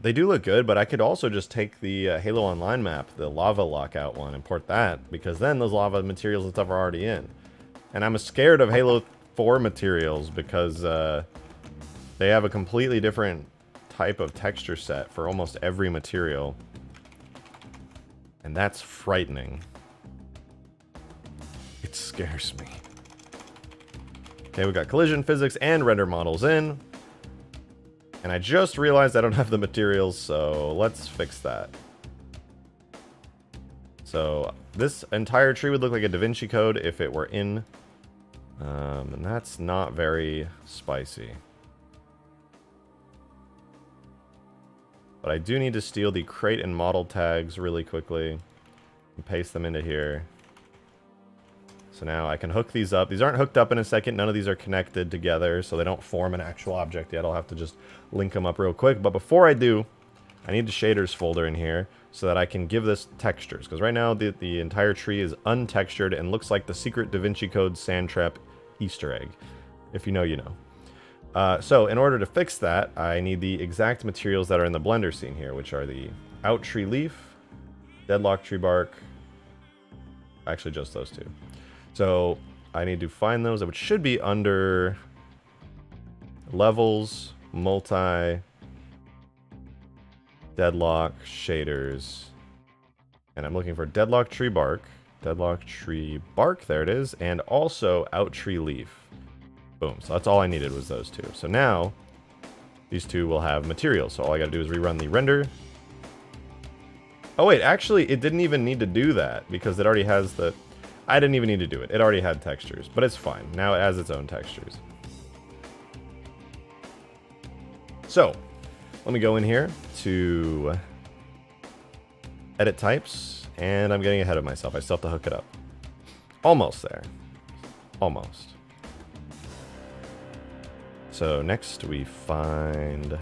They do look good, but I could also just take the Halo Online map, the lava lockout one, and port that, because then those lava materials and stuff are already in. And I'm scared of Halo 4 materials because they have a completely different type of texture set for almost every material. And that's frightening. It scares me. Okay, we got collision physics and render models in. And I just realized I don't have the materials, so let's fix that. So this entire tree would look like a Da Vinci Code if it were in. And that's not very spicy. But I do need to steal the crate and model tags really quickly and paste them into here. So now I can hook these up. These aren't hooked up in a second. None of these are connected together, so they don't form an actual object yet. I'll have to just link them up real quick. But before I do, I need the shaders folder in here so that I can give this textures. Because right now, the entire tree is untextured and looks like the secret Da Vinci Code sand trap Easter egg. If you know, you know. So in order to fix that, I need the exact materials that are in the Blender scene here, which are the out tree leaf, deadlock tree bark, actually just those two. So I need to find those, which should be under levels, multi, deadlock, shaders, and I'm looking for deadlock tree bark, there it is, and also out tree leaf. Boom, so that's all I needed was those two. So now, these two will have materials, so all I gotta do is rerun the render. Oh wait, actually, it didn't even need to do that, because it already has the... I didn't even need to do it. It already had textures, but it's fine. Now it has its own textures. So, let me go in here to edit types, and I'm getting ahead of myself. I still have to hook it up. Almost there. Almost. So next we find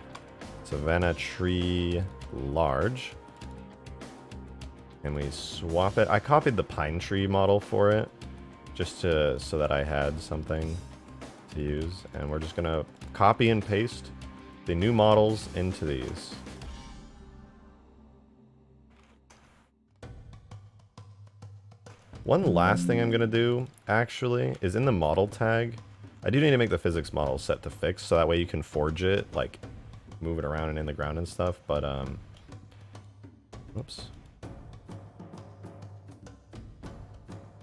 Savannah Tree Large. And we swap it. I copied the pine tree model for it, just so that I had something to use. And we're just gonna copy and paste the new models into these. One last thing I'm gonna do, actually, is in the model tag, I do need to make the physics model set to fix, so that way you can forge it, like, move it around and in the ground and stuff, but, whoops.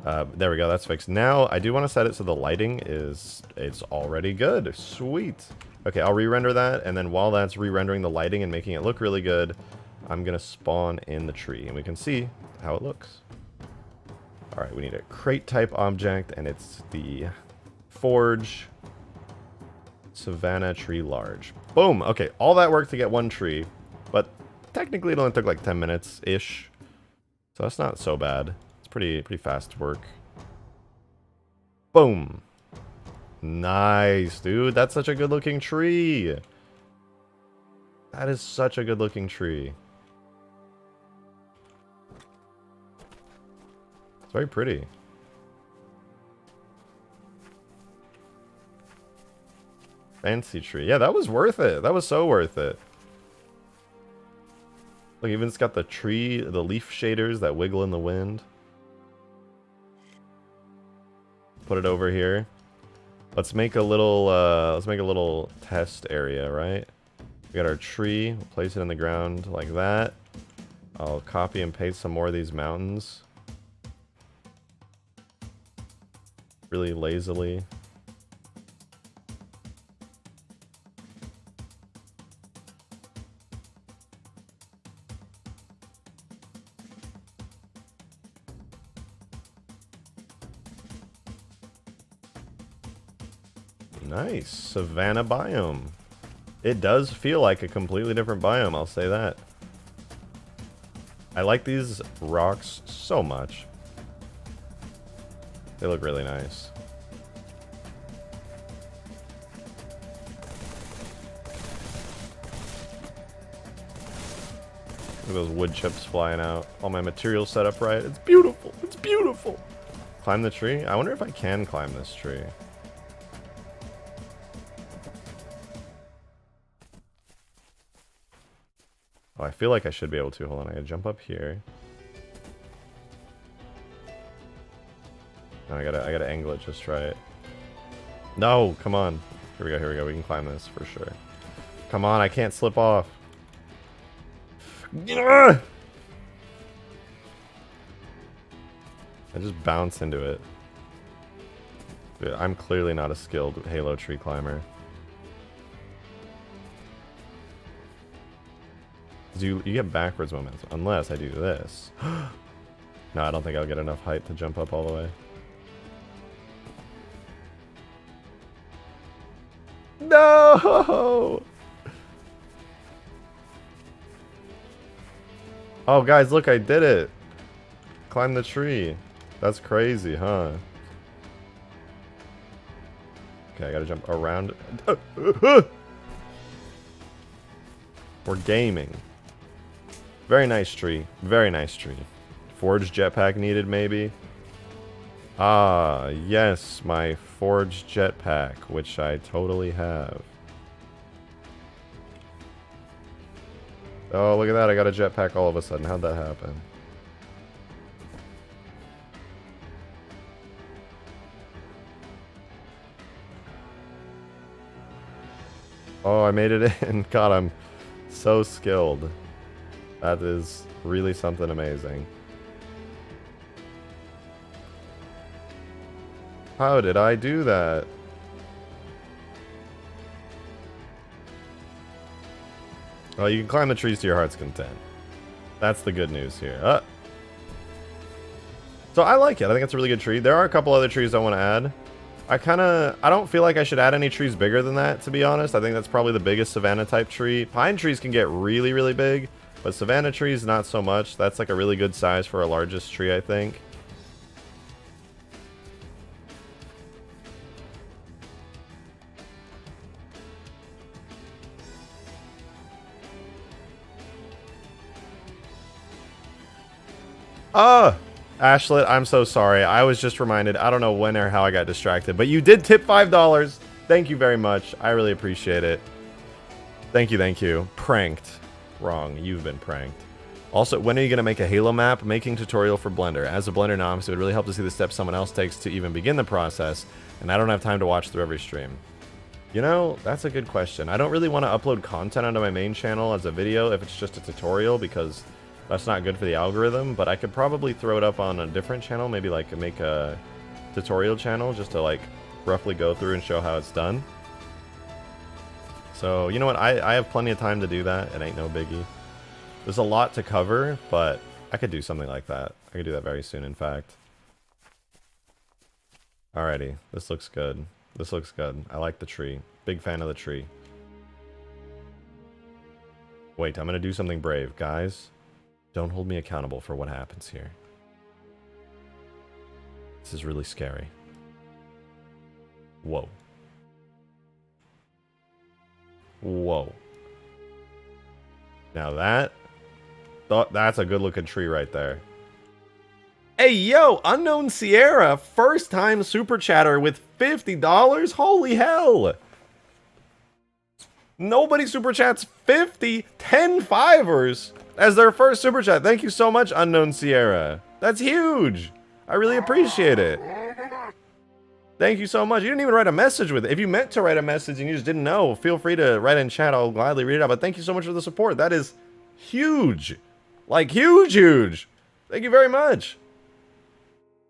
There we go, that's fixed. Now, I do want to set it so the lighting is, it's already good. Sweet. Okay, I'll re-render that, and then while that's re-rendering the lighting and making it look really good, I'm going to spawn in the tree, and we can see how it looks. Alright, we need a crate type object, and it's the Forge Savannah Tree Large. Boom! Okay, all that work to get one tree, but technically it only took like 10 minutes-ish, so that's not so bad. It's pretty fast work. Boom! Nice, dude. That's such a good-looking tree. That is such a good-looking tree. It's very pretty. Fancy tree. Yeah, that was worth it. That was so worth it. Look, even it's got the tree, the leaf shaders that wiggle in the wind. Put it over here. Let's make a little test area, right? We got our tree. We'll place it in the ground like that. I'll copy and paste some more of these mountains. Really lazily. Nice. Savanna biome. It does feel like a completely different biome, I'll say that. I like these rocks so much. They look really nice. Look at those wood chips flying out. All my materials set up right. It's beautiful. It's beautiful. Climb the tree? I wonder if I can climb this tree. Oh, I feel like I should be able to. Hold on, I gotta jump up here. No, I gotta angle it just right. No, come on. Here we go, here we go. We can climb this for sure. Come on, I can't slip off. I just bounced into it. Dude, I'm clearly not a skilled Halo tree climber. You get backwards momentum, unless I do this. No, I don't think I'll get enough height to jump up all the way. No! Oh, guys, look, I did it! Climb the tree. That's crazy, huh? Okay, I gotta jump around. We're gaming. Very nice tree. Very nice tree. Forge jetpack needed, maybe? Ah, yes, my forged jetpack, which I totally have. Oh, look at that. I got a jetpack all of a sudden. How'd that happen? Oh, I made it in. God, I'm so skilled. That is really something amazing. How did I do that? Well, you can climb the trees to your heart's content. That's the good news here. So I like it. I think it's a really good tree. There are a couple other trees I want to add. I don't feel like I should add any trees bigger than that, to be honest. I think that's probably the biggest savanna type tree. Pine trees can get really, really big. But savanna trees, not so much. That's like a really good size for a largest tree, I think. Ashlet, I'm so sorry. I was just reminded. I don't know when or how I got distracted. But you did tip $5. Thank you very much. I really appreciate it. Thank you, thank you. Pranked. Wrong. You've been pranked. Also, when are you going to make a Halo map? Making tutorial for Blender. As a Blender novice, it would really help to see the steps someone else takes to even begin the process, and I don't have time to watch through every stream. You know, that's a good question. I don't really want to upload content onto my main channel as a video if it's just a tutorial, because That's not good for the algorithm, but I could probably throw it up on a different channel, maybe like make a tutorial channel just to like roughly go through and show how it's done. So, you know what, I have plenty of time to do that. It ain't no biggie. There's a lot to cover, but I could do something like that. I could do that very soon, in fact. Alrighty, this looks good. This looks good. I like the tree. Big fan of the tree. Wait, I'm gonna do something brave. Guys, don't hold me accountable for what happens here. This is really scary. Whoa. Whoa. Now that's a good looking tree right there. Hey, yo, Unknown Sierra, first time super chatter with $50. Holy hell. Nobody super chats 50, 10 fivers as their first super chat. Thank you so much, Unknown Sierra. That's huge. I really appreciate it. Thank you so much. You didn't even write a message with it. If you meant to write a message and you just didn't know, feel free to write in chat. I'll gladly read it out. But thank you so much for the support. That is huge. Like, huge, huge. Thank you very much.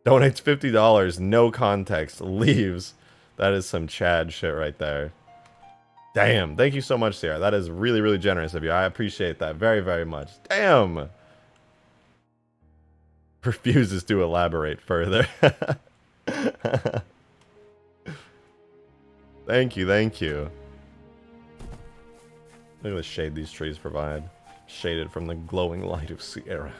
Donates $50. No context. Leaves. That is some Chad shit right there. Damn. Thank you so much, Sierra. That is really, really generous of you. I appreciate that very, very much. Damn. Refuses to elaborate further. Thank you, thank you. Look at the shade these trees provide. Shaded from the glowing light of Sierra.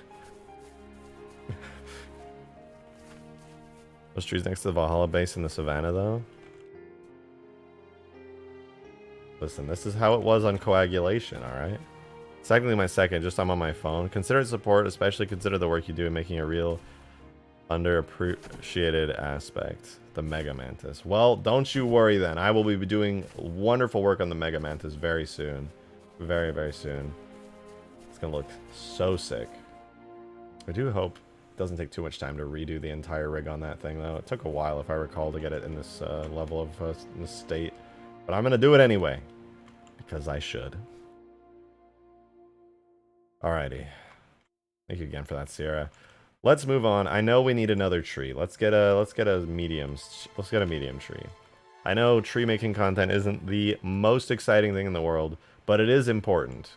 Those trees next to the Valhalla base in the savannah, though. Listen, this is how it was on coagulation, alright? Secondly, my second, just I'm on my phone. Consider it support, especially consider the work you do in making a real underappreciated aspect. The Mega Mantis. Well, don't you worry then. I will be doing wonderful work on the Mega Mantis very soon. Very, very soon. It's gonna look so sick. I do hope it doesn't take too much time to redo the entire rig on that thing, though. It took a while, if I recall, to get it in this level of in this state. But I'm gonna do it anyway. Because I should. Alrighty. Thank you again for that, Sierra. Let's move on. I know we need another tree. Let's get a medium tree. I know tree making content isn't the most exciting thing in the world, but it is important.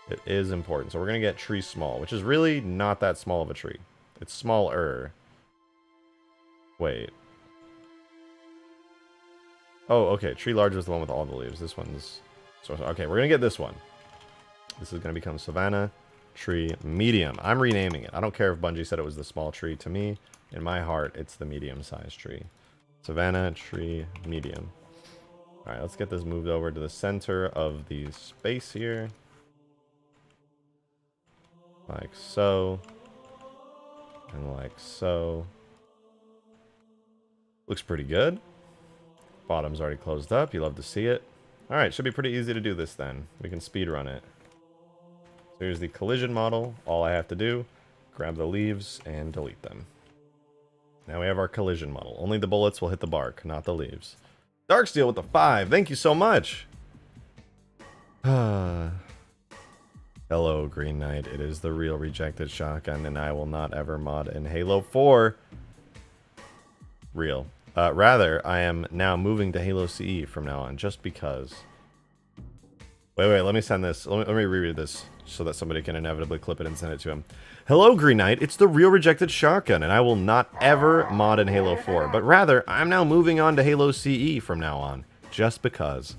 It is important. So we're gonna get tree small, which is really not that small of a tree. It's smaller. Wait. Oh, okay. Tree large was the one with all the leaves. This one's so okay. We're gonna get this one. This is gonna become Savannah Tree Medium. I'm renaming it. I don't care if Bungie said it was the small tree. To me, in my heart, it's the medium-sized tree. Savannah Tree Medium. Alright, let's get this moved over to the center of the space here. Like so. And like so. Looks pretty good. Bottom's already closed up. You love to see it. Alright, should be pretty easy to do this then. We can speed run it. Here's the collision model. All I have to do, grab the leaves and delete them. Now we have our collision model. Only the bullets will hit the bark, not the leaves. Darksteel with the 5. Thank you so much. Hello, Green Knight. It is the real rejected shotgun, and I will not ever mod in Halo 4. Real. Rather, I am now moving to Halo CE from now on, just because. Wait, let me send this. Let me reread this so that somebody can inevitably clip it and send it to him. Hello, Green Knight. It's the real rejected shotgun, and I will not ever mod in Halo 4. But rather, I'm now moving on to Halo CE from now on, just because.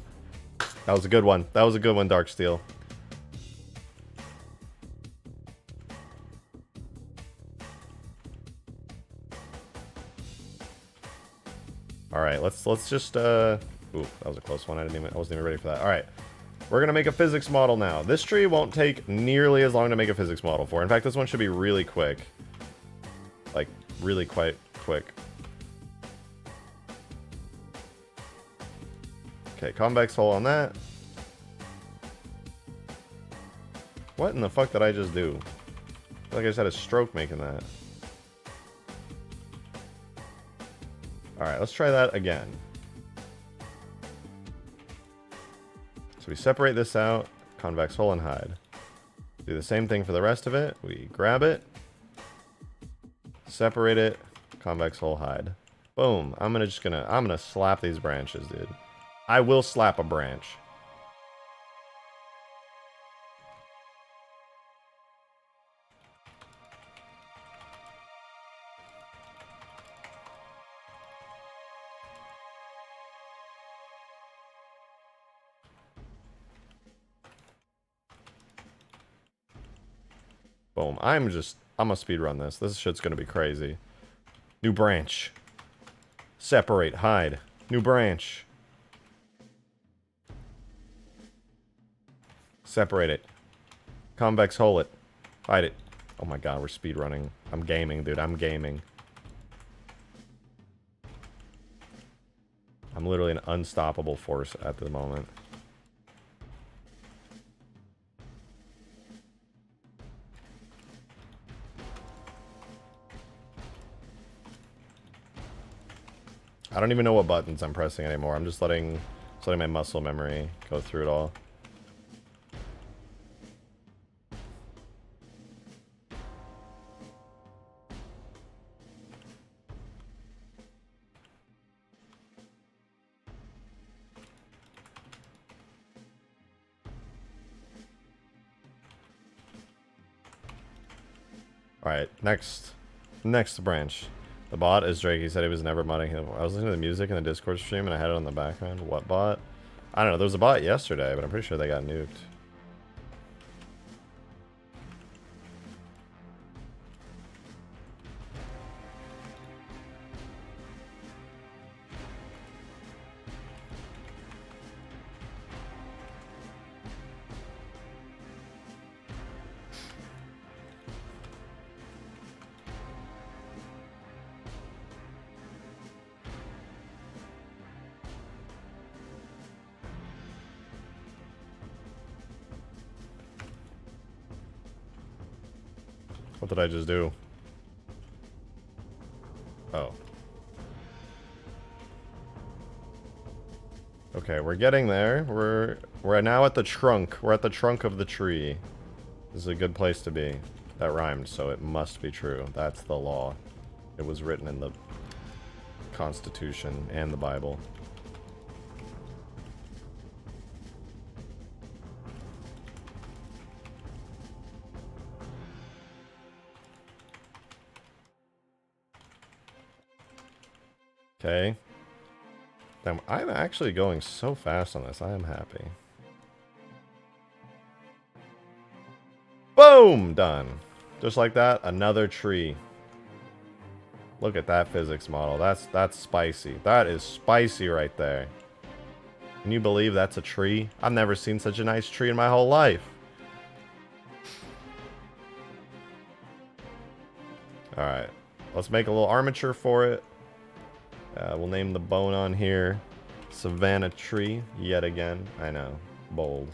That was a good one. That was a good one, Darksteel. Alright, let's just ooh, that was a close one. I wasn't even ready for that. Alright. We're gonna make a physics model now. This tree won't take nearly as long to make a physics model for. In fact, this one should be really quick. Like, really quite quick. Okay, convex hole on that. What in the fuck did I just do? I feel like I just had a stroke making that. Alright, let's try that again. So we separate this out, convex hole and hide. Do Do the same thing for the rest of it. We grab it, separate it, convex hull hide. Boom. I'm gonna slap these branches, dude. I will slap a branch. Boom. I'm gonna speedrun this. This shit's gonna be crazy. New branch. Separate, hide. New branch. Separate it. Convex hole it. Hide it. Oh my god, we're speedrunning. I'm gaming, dude. I'm gaming. I'm literally an unstoppable force at the moment. I don't even know what buttons I'm pressing anymore. I'm just letting my muscle memory go through it all. Alright, next branch. The bot is Drake. He said he was never modding him. I was listening to the music in the Discord stream and I had it on the background. What bot? I don't know. There was a bot yesterday, but I'm pretty sure they got nuked. What did I just do? Oh. Okay, we're getting there. We're now at the trunk. We're at the trunk of the tree. This is a good place to be. That rhymed, so it must be true. That's the law. It was written in the Constitution and the Bible. Okay. Damn, I'm actually going so fast on this. I am happy. Boom! Done. Just like that, another tree. Look at that physics model. That's spicy. That is spicy right there. Can you believe that's a tree? I've never seen such a nice tree in my whole life. Alright. Let's make a little armature for it. We'll name the bone on here Savannah Tree, yet again. I know. Bold.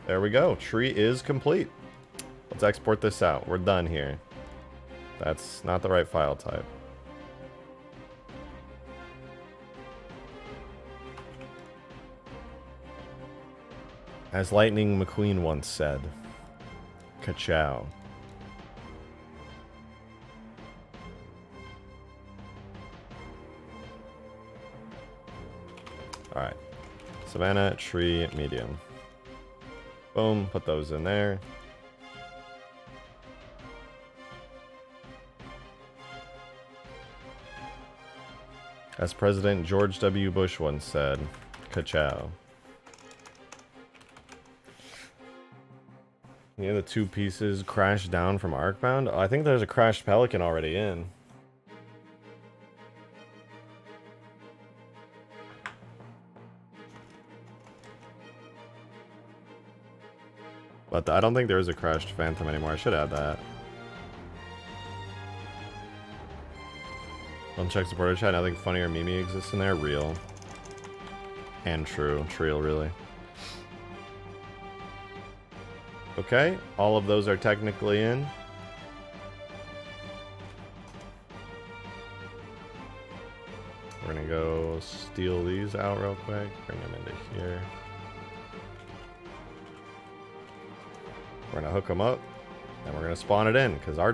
There we go. Tree is complete. Let's export this out. We're done here. That's not the right file type. As Lightning McQueen once said, ka-chow. Alright. Savannah, tree, medium. Boom, put those in there. As President George W. Bush once said, ka-chow. Yeah, the two pieces crashed down from Arcbound. I think there's a crashed Pelican already in. But I don't think there is a crashed Phantom anymore. I should add that. Don't check supporter chat. Nothing funny or meme exists in there. Real. And true. Trill, really. Okay. All of those are technically in. We're gonna go steal these out real quick. Bring them into here. We're gonna hook them up, and we're gonna spawn it in, because our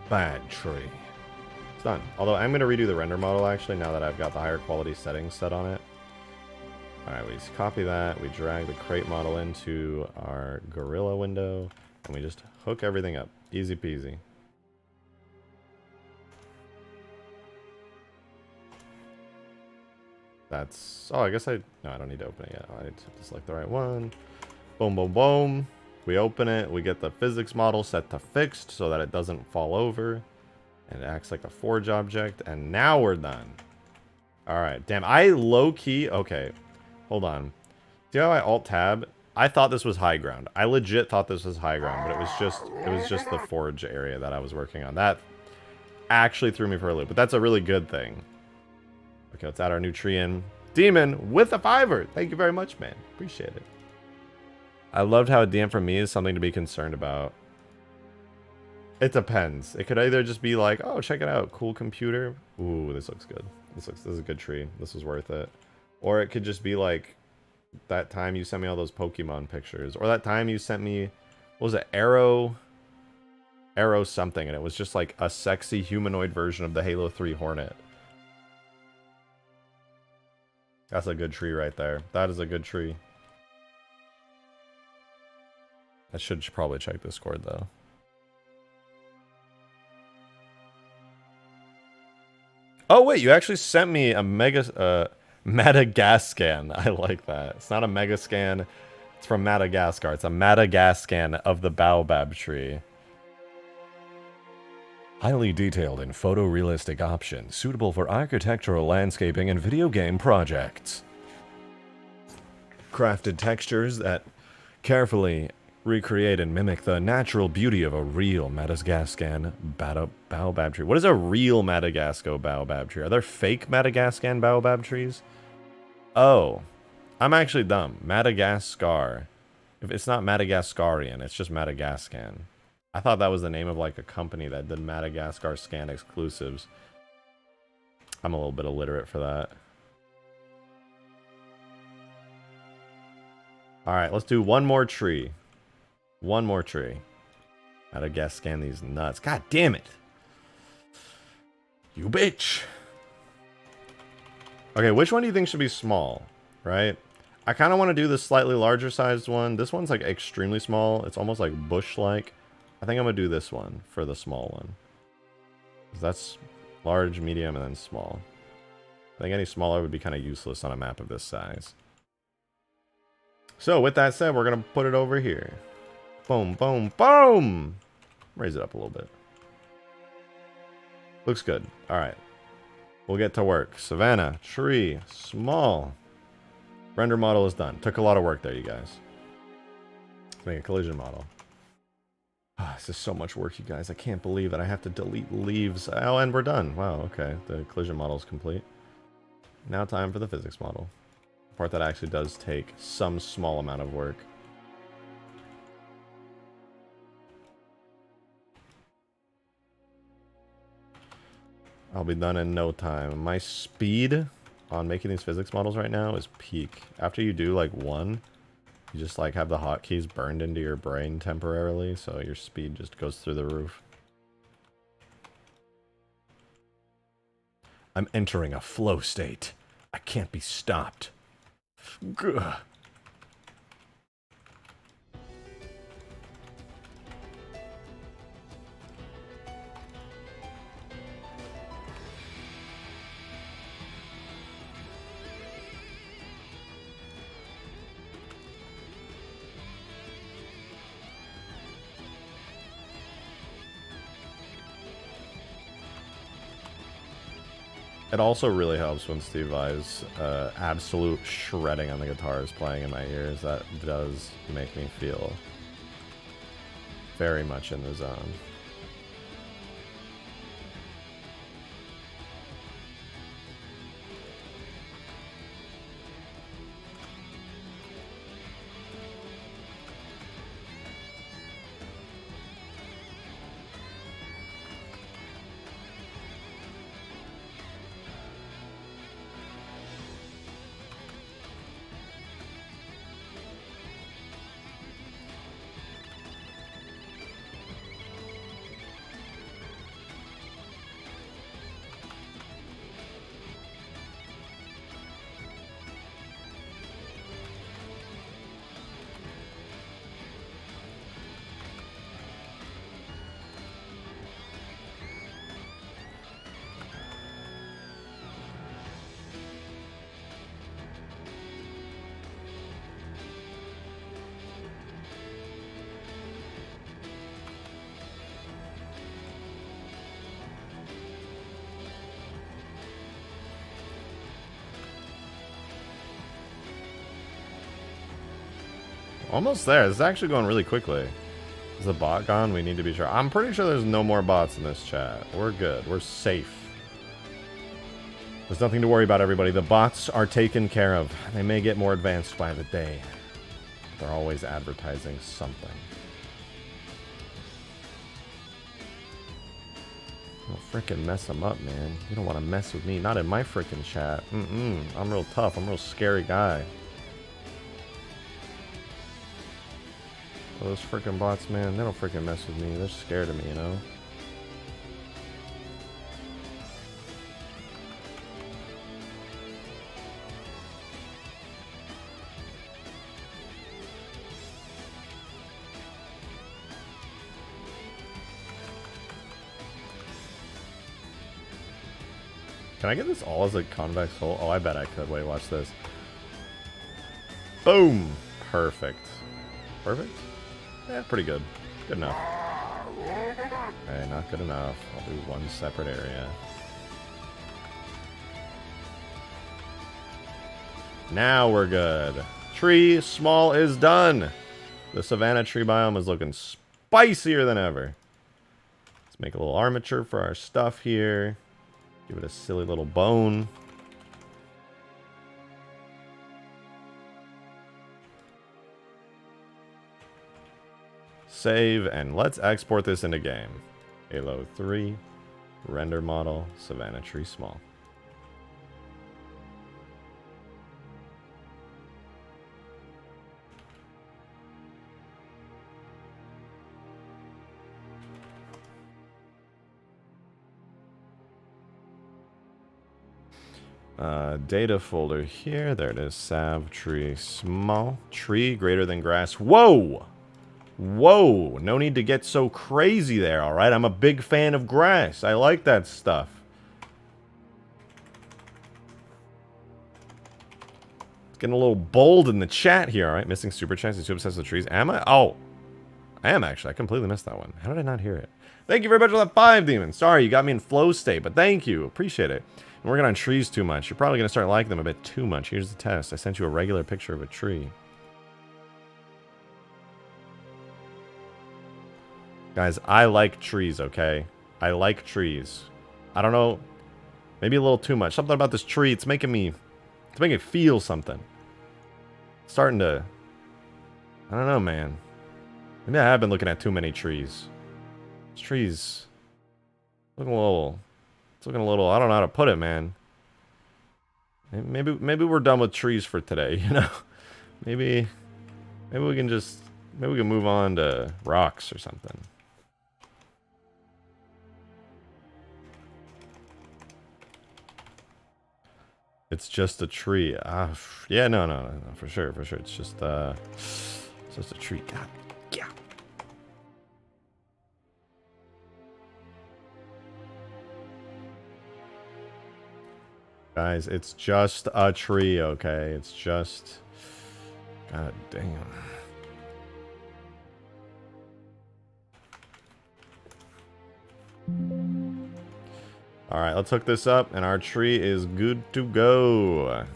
bad tree. It's done. Although I'm gonna redo the render model actually, now that I've got the higher quality settings set on it. Alright, we just copy that, we drag the crate model into our gorilla window, and we just hook everything up. Easy peasy. That's... oh, I guess no, I don't need to open it yet. I need to select the right one. Boom, boom, boom. We open it. We get the physics model set to fixed so that it doesn't fall over. And it acts like a forge object. And now we're done. Alright, damn. I low-key... okay, hold on. See how I alt-tab? I thought this was high ground. I legit thought this was high ground, but it was just the forge area that I was working on. That actually threw me for a loop, but that's a really good thing. Okay, let's add our new tree in. Demon with a 5er. Thank you very much, man. Appreciate it. I loved how a DM for me is something to be concerned about. It depends. It could either just be like, oh, check it out, cool computer. Ooh, this looks good. This is a good tree. This was worth it. Or it could just be like that time you sent me all those Pokemon pictures, or that time you sent me, what was it, Arrow something, and it was just like a sexy humanoid version of the Halo 3 Hornet. That's a good tree right there. That is a good tree. I should probably check Discord though. Oh wait, you actually sent me a Madagascan. I like that. It's not a Megascan. It's from Madagascar. It's a Madagascan of the baobab tree. Highly detailed and photorealistic options, suitable for architectural, landscaping, and video game projects. Crafted textures that carefully recreate and mimic the natural beauty of a real Madagascan baobab tree. What is a real Madagascar baobab tree? Are there fake Madagascan baobab trees? Oh, I'm actually dumb. Madagascar. If it's not Madagascarian, it's just Madagascan. I thought that was the name of like a company that did Madagascar scan exclusives. I'm a little bit illiterate for that. Alright, let's do one more tree. One more tree. Madagascan these nuts. God damn it. You bitch. Okay, which one do you think should be small? Right? I kind of want to do the slightly larger sized one. This one's like extremely small. It's almost like bush-like. I think I'm going to do this one for the small one. That's large, medium, and then small. I think any smaller would be kind of useless on a map of this size. So with that said, we're going to put it over here. Boom, boom, boom! Raise it up a little bit. Looks good. Alright. We'll get to work. Savannah, tree, small. Render model is done. Took a lot of work there, you guys. Let's make a collision model. Oh, this is so much work, you guys. I can't believe that I have to delete leaves. Oh, and we're done. Wow, okay. The collision model is complete. Now time for the physics model. The part that actually does take some small amount of work. I'll be done in no time. My speed on making these physics models right now is peak. After you do like one, you just like have the hotkeys burned into your brain temporarily, so your speed just goes through the roof. I'm entering a flow state. I can't be stopped. Gah. It also really helps when Steve Vai's absolute shredding on the guitar is playing in my ears. That does make me feel very much in the zone. Almost there. This is actually going really quickly. Is the bot gone? We need to be sure. I'm pretty sure there's no more bots in this chat. We're good. We're safe. There's nothing to worry about, everybody. The bots are taken care of. They may get more advanced by the day. They're always advertising something. Don't frickin' mess them up, man. You don't want to mess with me. Not in my frickin' chat. I'm real tough. I'm a real scary guy. Those frickin' bots, man, they don't frickin' mess with me. They're scared of me, you know? Can I get this all as a convex hole? Oh, I bet I could. Wait, watch this. Boom! Perfect. Perfect? Yeah, pretty good. Good enough. Okay, not good enough. I'll do one separate area. Now we're good. Tree small is done. The savanna tree biome is looking spicier than ever. Let's make a little armature for our stuff here. Give it a silly little bone. Save, and let's export this into game. Halo 3, render model, savanna tree small. Data folder here. There it is. Sav tree small. Tree greater than grass. Whoa! Whoa! No need to get so crazy there, alright? I'm a big fan of grass. I like that stuff. It's getting a little bold in the chat here, alright? Missing super chats. He's too obsessed with trees. Am I? Oh! I am actually. I completely missed that one. How did I not hear it? Thank you very much for that 5, Demon. Sorry, you got me in flow state, but thank you. Appreciate it. I'm working on trees too much. You're probably going to start liking them a bit too much. Here's the test. I sent you a regular picture of a tree. Guys, I like trees, okay? I like trees. I don't know. Maybe a little too much. Something about this tree. It's making me feel something. It's starting to... I don't know, man. Maybe I have been looking at too many trees. This tree's looking a little... It's looking a little... I don't know how to put it, man. Maybe we're done with trees for today, you know? Maybe we can just... Maybe we can move on to rocks or something. It's just a tree. Yeah, no, for sure. It's just a tree. God, yeah. Guys, it's just a tree, okay? It's just... God damn. Alright, let's hook this up, and our tree is good to go.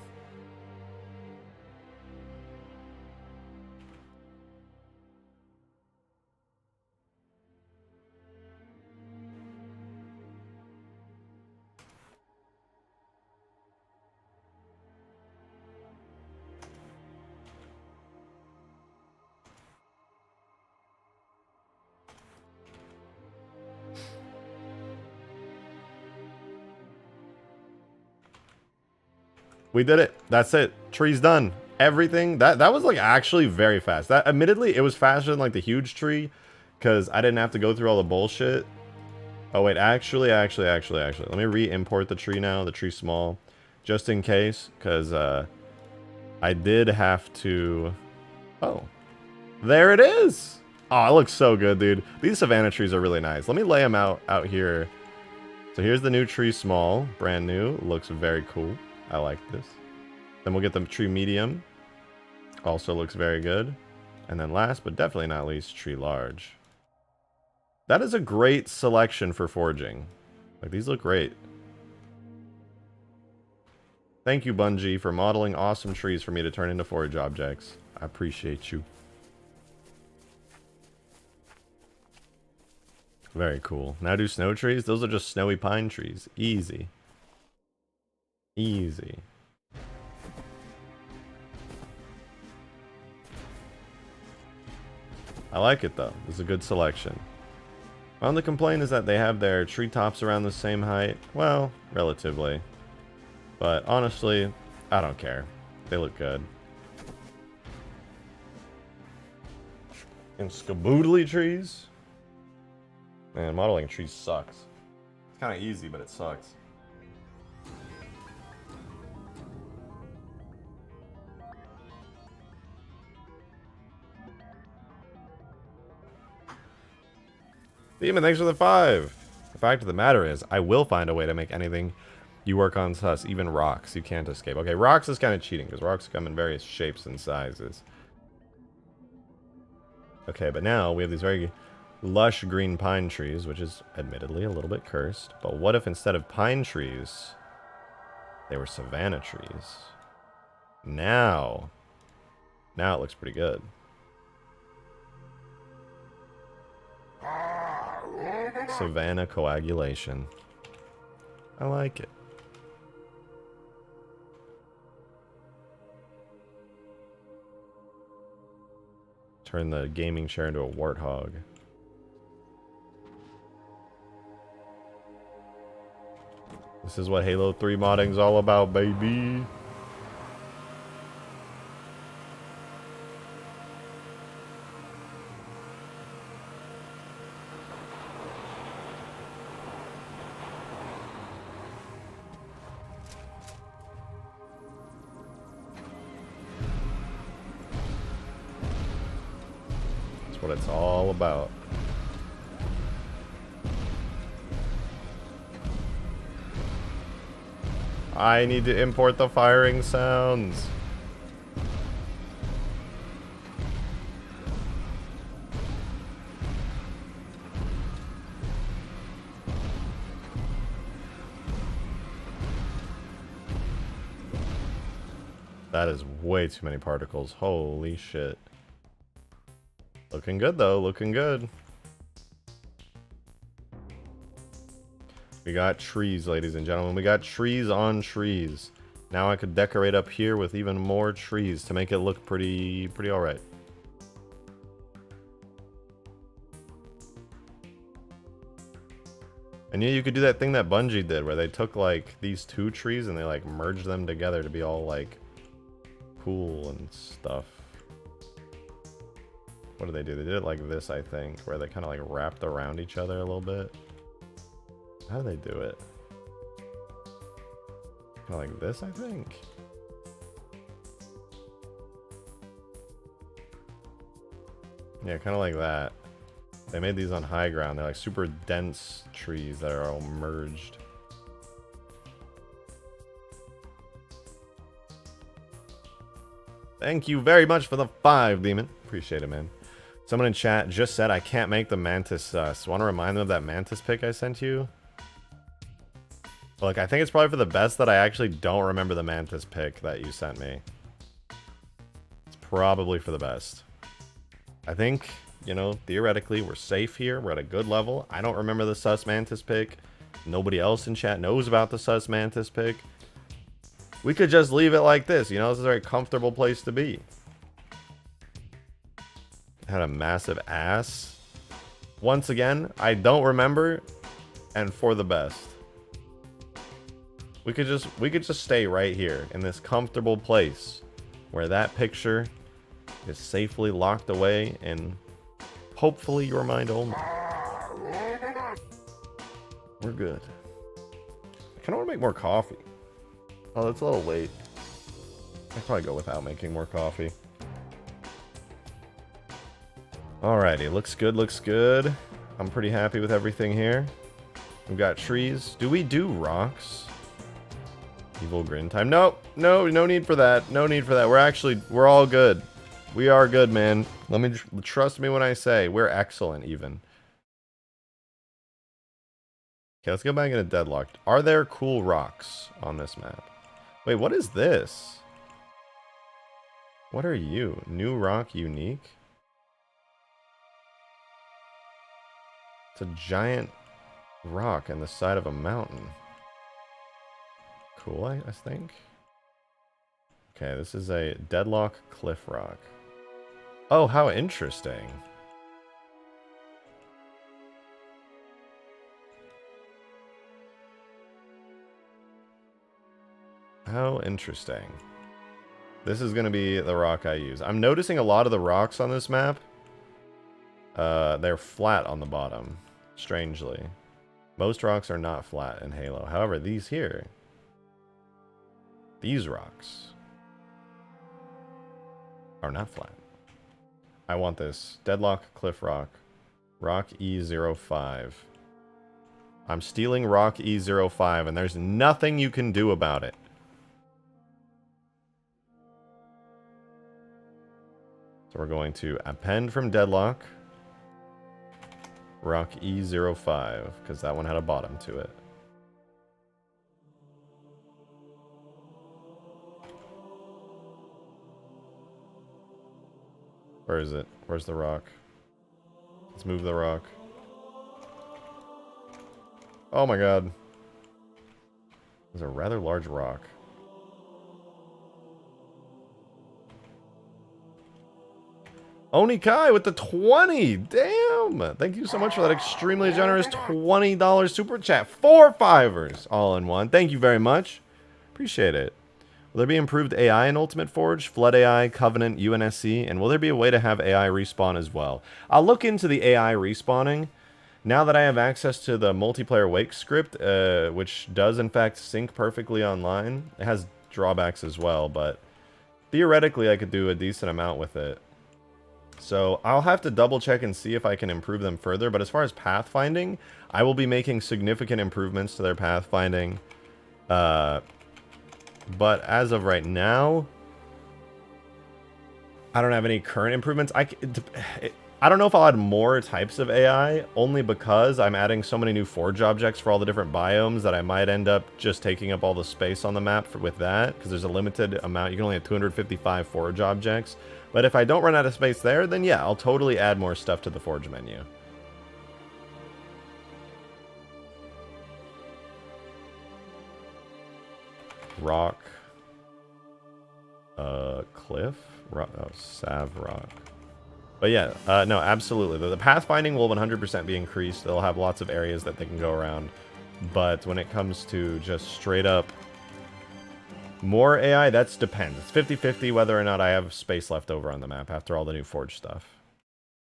We did it. That's it. Tree's done. Everything. That was like actually very fast. That admittedly, it was faster than like the huge tree because I didn't have to go through all the bullshit. Oh wait, actually. Let me re-import the tree now, the tree small, just in case, because I did have to... Oh, there it is. Oh, it looks so good, dude. These savanna trees are really nice. Let me lay them out here. So here's the new tree small, brand new. Looks very cool. I like this. Then we'll get the tree medium. Also looks very good. And then last but definitely not least, tree large. That is a great selection for forging. Like, these look great. Thank you, Bungie, for modeling awesome trees for me to turn into forge objects. I appreciate you. Very cool. Now do snow trees? Those are just snowy pine trees. Easy. Easy. I like it though. It's a good selection. My only complaint is that they have their treetops around the same height. Well, relatively. But honestly, I don't care. They look good. And skaboodly trees? Man, modeling trees sucks. It's kind of easy, but it sucks. Demon, thanks for the 5. The fact of the matter is, I will find a way to make anything you work on sus, even rocks. You can't escape. Okay, rocks is kind of cheating, because rocks come in various shapes and sizes. Okay, but now we have these very lush green pine trees, which is admittedly a little bit cursed. But what if instead of pine trees, they were savanna trees? Now it looks pretty good. Savanna coagulation. I like it. Turn the gaming chair into a warthog. This is what Halo 3 modding's all about, baby. That's what it's all about. I need to import the firing sounds. That is way too many particles. Holy shit. Looking good though, looking good. We got trees, ladies and gentlemen. We got trees on trees. Now I could decorate up here with even more trees to make it look pretty alright. And yeah, you could do that thing that Bungie did where they took like these two trees and they like merged them together to be all like cool and stuff. What did they do? They did it like this, I think, where they kind of like wrapped around each other a little bit. How do they do it? Kind of like this, I think. Yeah, kind of like that. They made these on high ground. They're like super dense trees that are all merged. Thank you very much for the 5, Demon. Appreciate it, man. Someone in chat just said I can't make the Mantis sus. Want to remind them of that Mantis pic I sent you? Look, I think it's probably for the best that I actually don't remember the Mantis pic that you sent me. It's probably for the best. I think, you know, theoretically, we're safe here. We're at a good level. I don't remember the sus Mantis pic. Nobody else in chat knows about the sus Mantis pic. We could just leave it like this. You know, this is a very comfortable place to be. Had a massive ass. Once again, I don't remember, and for the best. We could just stay right here in this comfortable place where that picture is safely locked away in hopefully your mind only. We're good. I kind of want to make more coffee. Oh, that's a little late. I'd probably go without making more coffee. Alrighty, looks good, looks good. I'm pretty happy with everything here. We've got trees. Do we do rocks? Evil grin time. No need for that. No need for that. We're all good. We are good, man. Trust me when I say we're excellent even. Okay, let's go back into Deadlocked. Are there cool rocks on this map? Wait, what is this? What are you? New rock unique? It's a giant rock in the side of a mountain. Cool, I think. Okay, this is a deadlock cliff rock. Oh, how interesting. How interesting. This is going to be the rock I use. I'm noticing a lot of the rocks on this map. They're flat on the bottom, strangely. Most rocks are not flat in Halo. However, these here, these rocks are not flat. I want this deadlock cliff rock, rock E05. I'm stealing rock E05, and there's nothing you can do about it. So we're going to append from deadlock rock E05, because that one had a bottom to it. Where is it? Where's the rock? Let's move the rock. Oh my god. There's a rather large rock. Onikai with the 20! Damn! Thank you so much for that extremely generous $20 super chat. 4 fivers all in one. Thank you very much. Appreciate it. Will there be improved AI in Ultimate Forge, Flood AI, Covenant, UNSC, and will there be a way to have AI respawn as well? I'll look into the AI respawning. Now that I have access to the multiplayer wake script, which does in fact sync perfectly online, it has drawbacks as well, but theoretically I could do a decent amount with it. So I'll have to double check and see if I can improve them further, but as far as pathfinding, I will be making significant improvements to their pathfinding. But as of right now, I don't have any current improvements. I don't know if I'll add more types of AI, only because I'm adding so many new forge objects for all the different biomes that I might end up just taking up all the space on the map with that, because there's a limited amount. You can only have 255 forge objects. But if I don't run out of space there, then yeah, I'll totally add more stuff to the forge menu. Rock. Cliff? Rock, oh, Sav rock. But yeah, no, absolutely. The pathfinding will 100% be increased. They'll have lots of areas that they can go around. But when it comes to just straight up more AI, that depends. It's 50-50 whether or not I have space left over on the map after all the new forge stuff.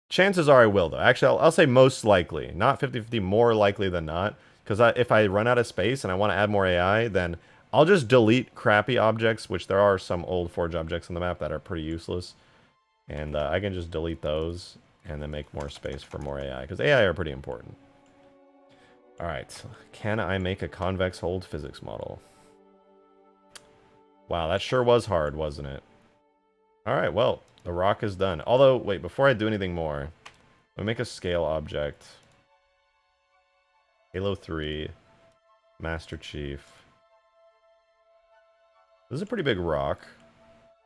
Chances are I will, though. Actually, I'll say most likely. Not 50-50, more likely than not. Because if I run out of space and I want to add more AI, then I'll just delete crappy objects, which there are some old forge objects on the map that are pretty useless. And I can just delete those and then make more space for more AI, because AI are pretty important. Alright, can I make a convex hold physics model? Wow, that sure was hard, wasn't it? Alright, well, the rock is done. Although, wait, before I do anything more, let me make a scale object. Halo 3, Master Chief. This is a pretty big rock.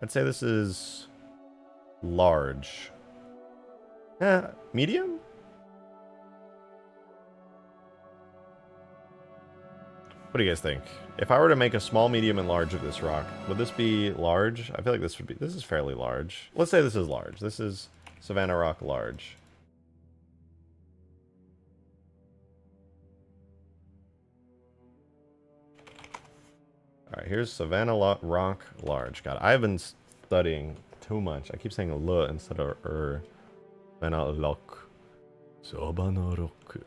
I'd say this is large. Medium? What do you guys think? If I were to make a small, medium, and large of this rock, would this be large? I feel like this is fairly large. Let's say this is large. This is Savannah Rock large. Alright, here's Savannah Rock large. God, I've been studying too much. I keep saying L instead of Savannah Rock. Savannah Rock.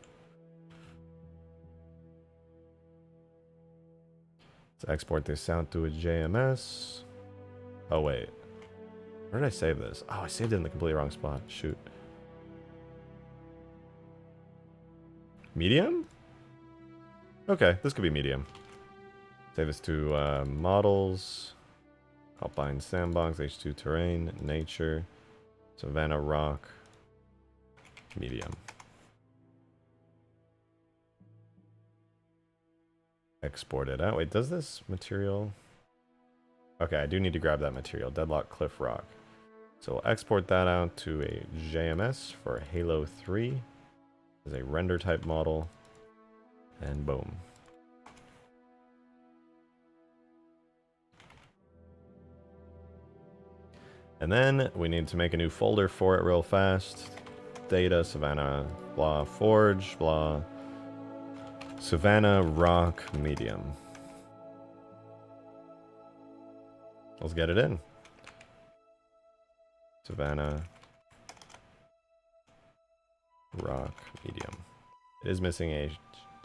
Let's export this out to a JMS. Oh, wait. Where did I save this? Oh, I saved it in the completely wrong spot. Shoot. Medium? Okay, this could be medium. Save this to models. Alpine sandbox, H2 terrain, nature, Savannah rock, medium. Export it out. Wait, does this material... Okay, I do need to grab that material. Deadlock Cliff Rock. So we'll export that out to a JMS for Halo 3. is a render type model. And boom. And then we need to make a new folder for it real fast. Data, Savannah, blah, Forge, blah. Savannah, rock, medium. Let's get it in. Savannah, rock, medium. It is missing a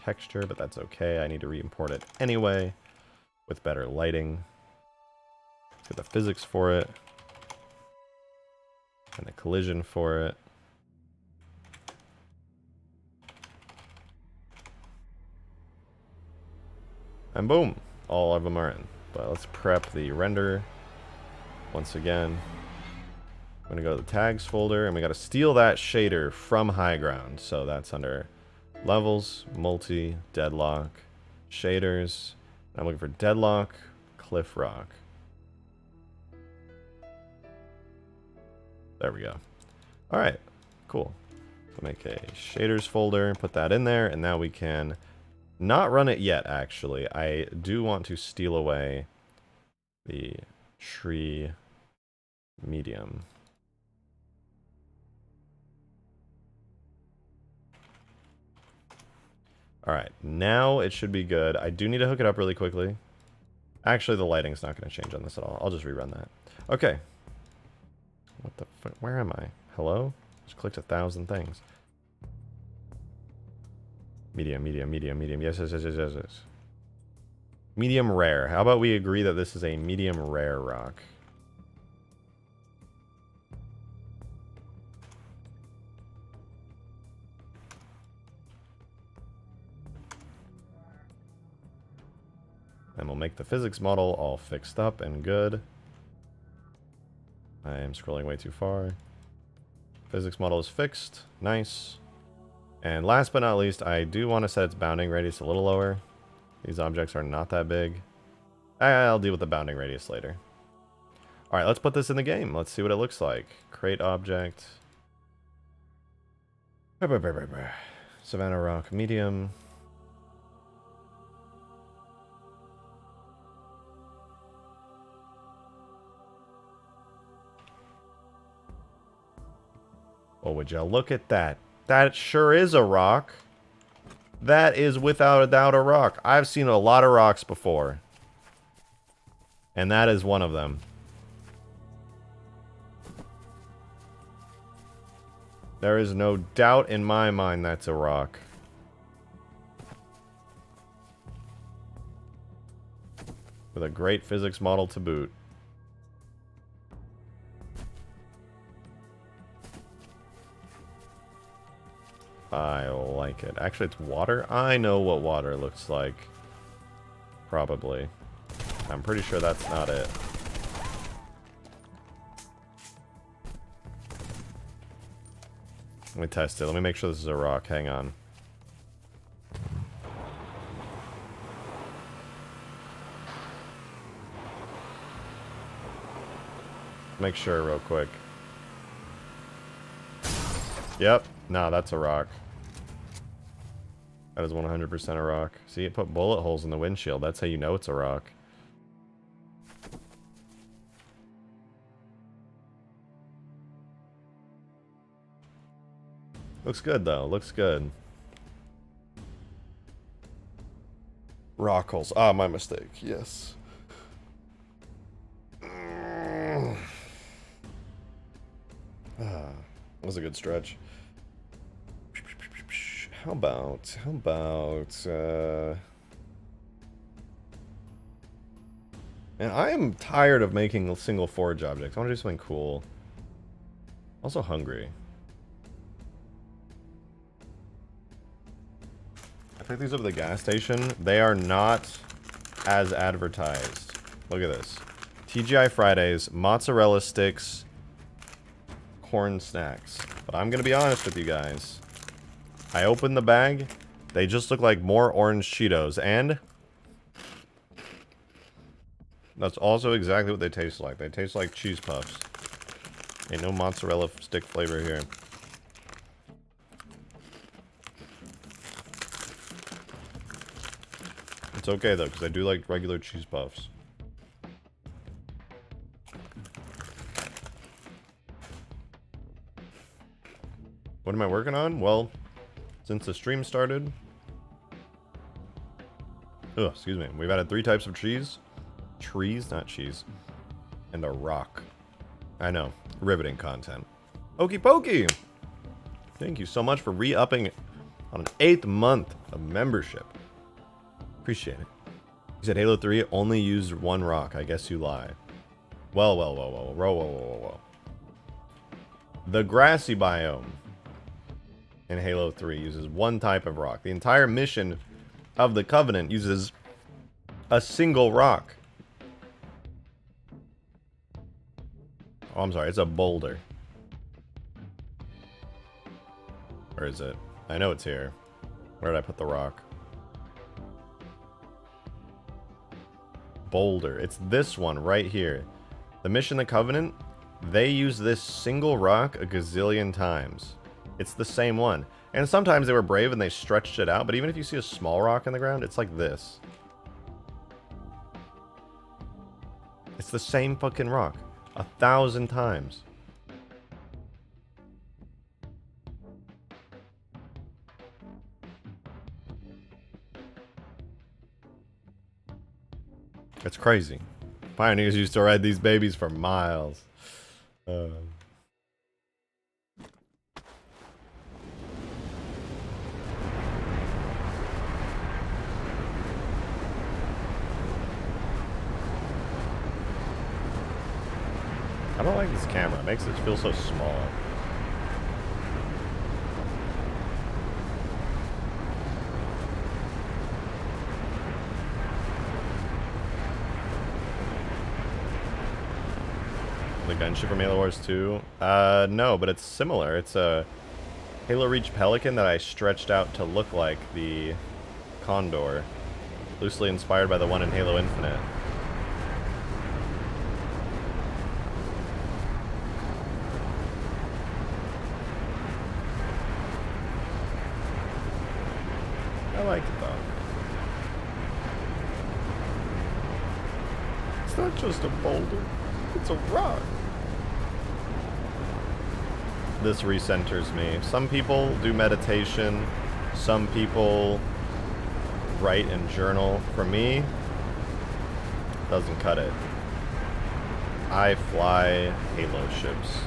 texture, but that's okay. I need to re-import it anyway with better lighting. Let's get the physics for it. And the collision for it. And boom, all of them are in. But let's prep the render once again. I'm gonna go to the tags folder, and we gotta steal that shader from high ground. So that's under levels, multi, deadlock, shaders. I'm looking for deadlock, cliff rock. There we go. All right, cool. So make a shaders folder, put that in there, and now we can not run it yet, actually. I do want to steal away the tree medium. All right, now it should be good. I do need to hook it up really quickly. Actually, the lighting's not going to change on this at all. I'll just rerun that. Okay. What the fuck? Where am I? Hello? Just clicked 1,000 things. Medium, medium, medium, medium. Yes, yes, yes, yes, yes, yes. Medium rare. How about we agree that this is a medium rare rock? And we'll make the physics model all fixed up and good. I am scrolling way too far. Physics model is fixed. Nice. And last but not least, I do want to set its bounding radius a little lower. These objects are not that big. I'll deal with the bounding radius later. Alright, let's put this in the game. Let's see what it looks like. Create object. Savannah rock medium. Oh, would you look at that? That sure is a rock. That is without a doubt a rock. I've seen a lot of rocks before. And that is one of them. There is no doubt in my mind that's a rock. With a great physics model to boot. I like it. Actually, it's water. I know what water looks like. Probably. I'm pretty sure that's not it. Let me test it. Let me make sure this is a rock. Hang on. Make sure real quick. Yep. No, that's a rock. That is 100% a rock. See, it put bullet holes in the windshield. That's how you know it's a rock. Looks good, though. Looks good. Rock holes. Ah, my mistake. Yes. That was a good stretch. How about, man, I am tired of making single forage objects. I want to do something cool. Also hungry. I picked these up at the gas station. They are not as advertised. Look at this. TGI Fridays, mozzarella sticks, corn snacks. But I'm going to be honest with you guys. I opened the bag. They just look like more orange Cheetos. And that's also exactly what they taste like. They taste like cheese puffs. Ain't no mozzarella stick flavor here. It's okay though, because I do like regular cheese puffs. What am I working on? Well, since the stream started... Oh, excuse me. We've added 3 types of trees. Trees, not cheese. And a rock. I know. Riveting content. Okie pokey! Thank you so much for re-upping on an 8th month of membership. Appreciate it. You said Halo 3 only used 1 rock. I guess you lie. Well. The grassy biome in Halo 3 uses 1 type of rock. The entire mission of the Covenant uses a single rock. Oh, I'm sorry. It's a boulder. Where is it? I know it's here. Where did I put the rock? Boulder. It's this one right here. The mission the Covenant, they use this single rock a gazillion times. It's the same one. And sometimes they were brave and they stretched it out, but even if you see a small rock in the ground, it's like this. It's the same fucking rock. 1,000 times. It's crazy. Pioneers used to ride these babies for miles. I don't like this camera. It makes it feel so small. The gunship from Halo Wars 2? No, but it's similar. It's a Halo Reach Pelican that I stretched out to look like the Condor. Loosely inspired by the one in Halo Infinite. I like it though. It's not just a boulder, it's a rock. This recenters me. Some people do meditation, some people write and journal. For me, doesn't cut it. I fly Halo ships.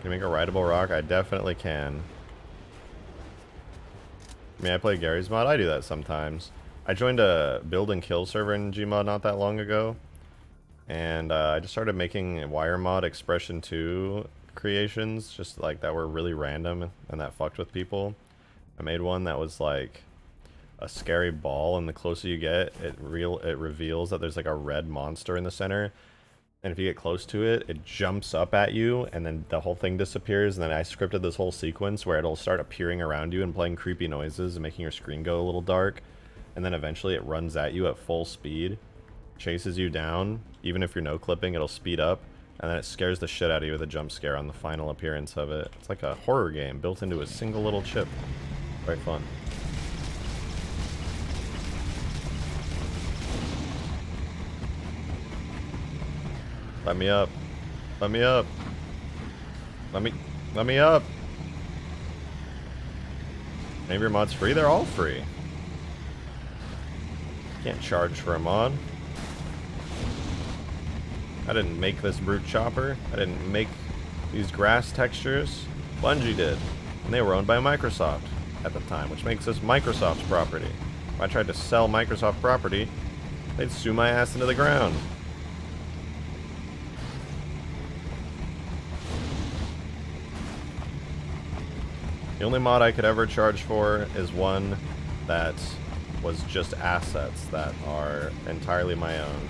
Can you make a rideable rock? I definitely can. I mean, I play Gary's mod. I do that sometimes. I joined a build and kill server in Gmod not that long ago. And I just started making wire mod expression 2 creations, just like that were really random and that fucked with people. I made one that was like a scary ball, and the closer you get, it reveals that there's like a red monster in the center. And if you get close to it, it jumps up at you, and then the whole thing disappears. And then I scripted this whole sequence where it'll start appearing around you and playing creepy noises and making your screen go a little dark. And then eventually it runs at you at full speed, chases you down. Even if you're no clipping, it'll speed up. And then it scares the shit out of you with a jump scare on the final appearance of it. It's like a horror game built into a single little chip. Quite fun. Let me up. Let me up. Let me up. Any of your mods free? They're all free. Can't charge for a mod. I didn't make this brute chopper. I didn't make these grass textures. Bungie did. And they were owned by Microsoft at the time, which makes this Microsoft's property. If I tried to sell Microsoft property, they'd sue my ass into the ground. The only mod I could ever charge for is one that was just assets that are entirely my own.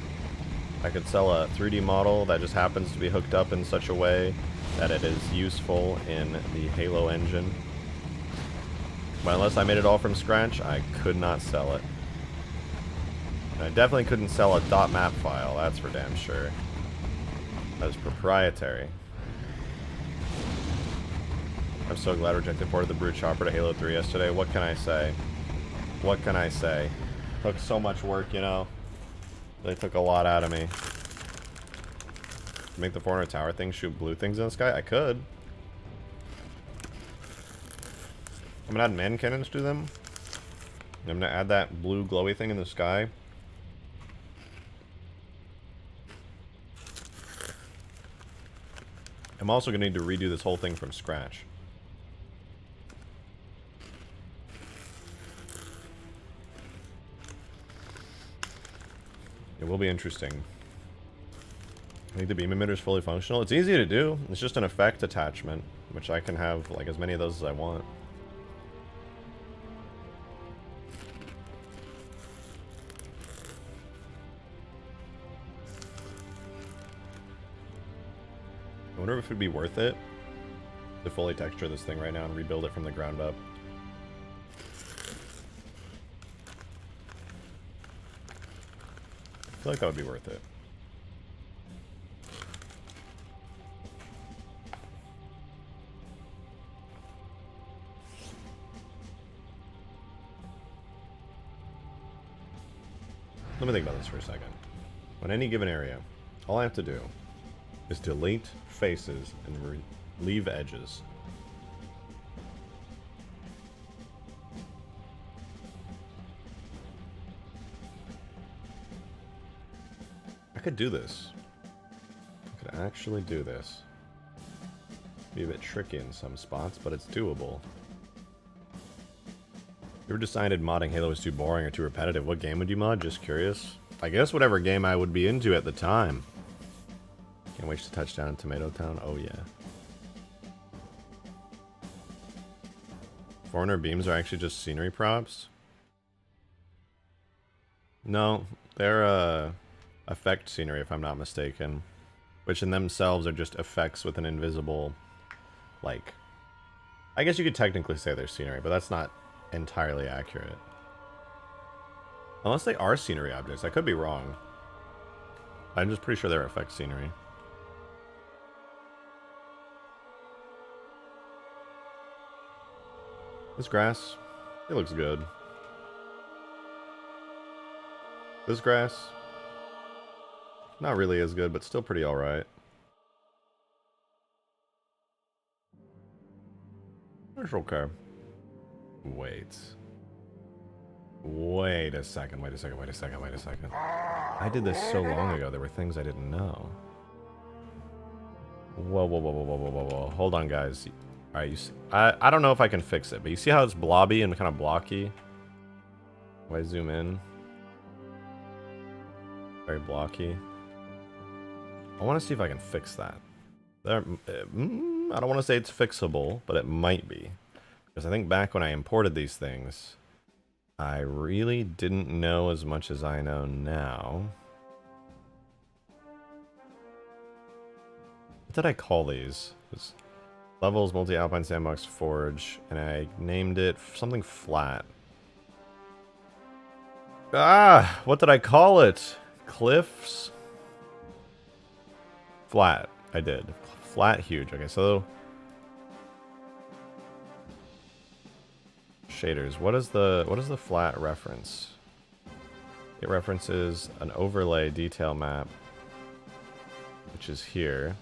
I could sell a 3D model that just happens to be hooked up in such a way that it is useful in the Halo engine. But unless I made it all from scratch, I could not sell it. And I definitely couldn't sell a .map file, that's for damn sure. That is proprietary. I'm so glad Rejected ported the Brute Chopper to Halo 3 yesterday. What can I say? What can I say? Took so much work, you know. They took a lot out of me. Make the 400 tower thing shoot blue things in the sky? I could. I'm gonna add man cannons to them. I'm gonna add that blue glowy thing in the sky. I'm also gonna need to redo this whole thing from scratch. It will be interesting. I think the beam emitter is fully functional. It's easy to do. It's just an effect attachment, which I can have like as many of those as I want. I wonder if it'd be worth it to fully texture this thing right now and rebuild it from the ground up. I feel like that would be worth it. Let me think about this for a second. On any given area, all I have to do is delete faces and leave edges. I could do this. I could actually do this. Be a bit tricky in some spots, but it's doable. You ever decided modding Halo was too boring or too repetitive? What game would you mod? Just curious. I guess whatever game I would be into at the time. Can't wait to touch down in Tomato Town. Oh yeah. Foreigner beams are actually just scenery props? No, they're effect scenery if I'm not mistaken. Which in themselves are just effects with an invisible, like... I guess you could technically say they're scenery, but that's not entirely accurate. Unless they are scenery objects. I could be wrong. I'm just pretty sure they're effect scenery. This grass, it looks good. This grass, not really as good, but still pretty alright. It's okay. Wait a second, wait a second. I did this so long ago, there were things I didn't know. Whoa. Hold on, guys. Alright, you see, I don't know if I can fix it, but you see how it's blobby and kind of blocky? If I zoom in. Very blocky. I want to see if I can fix that. I don't want to say it's fixable, but it might be. Because I think back when I imported these things, I really didn't know as much as I know now. What did I call these? Levels, multi-alpine sandbox forge, and I named it something flat. Ah, what did I call it? Cliffs? Flat, I did. Flat, huge. Okay, so shaders. What is the flat reference? It references an overlay detail map, which is here.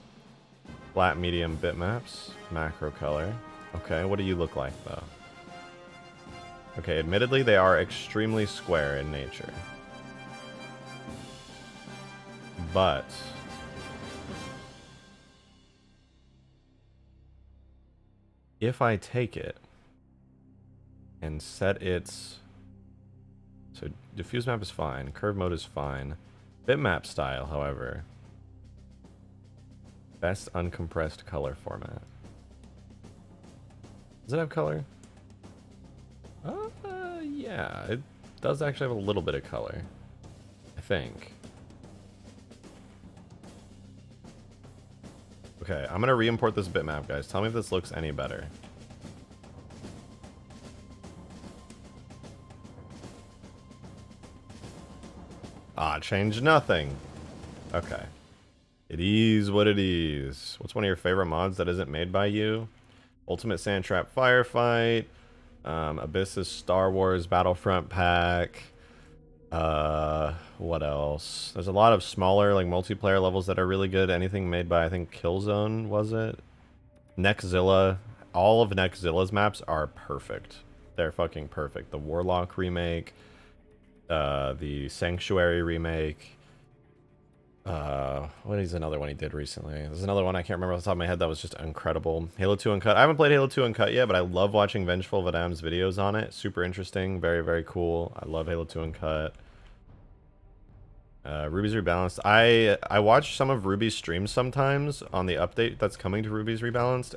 Flat, medium bitmaps, macro color. Okay, what do you look like though? Okay, admittedly they are extremely square in nature. But if I take it and set its... So diffuse map is fine, curve mode is fine. Bitmap style, however. Best uncompressed color format. Does it have color? Yeah, it does actually have a little bit of color. I think. Okay, I'm gonna re-import this bitmap, guys. Tell me if this looks any better. Ah, changed nothing. Okay. It is what it is. What's one of your favorite mods that isn't made by you? Ultimate Sand Trap Firefight. Abyss's Star Wars Battlefront Pack. What else? There's a lot of smaller, like, multiplayer levels that are really good. Anything made by, I think, Killzone, was it? Nextzilla. All of Nextzilla's maps are perfect. They're fucking perfect. The Warlock remake, the Sanctuary remake. What is another one he did recently? There's another one I can't remember off the top of my head that was just incredible. Halo 2 Uncut. I haven't played Halo 2 Uncut yet, but I love watching Vengeful Vadam's videos on it. Super interesting. Very, very cool. I love Halo 2 Uncut. Ruby's Rebalanced. I watch some of Ruby's streams sometimes on the update that's coming to Ruby's Rebalanced.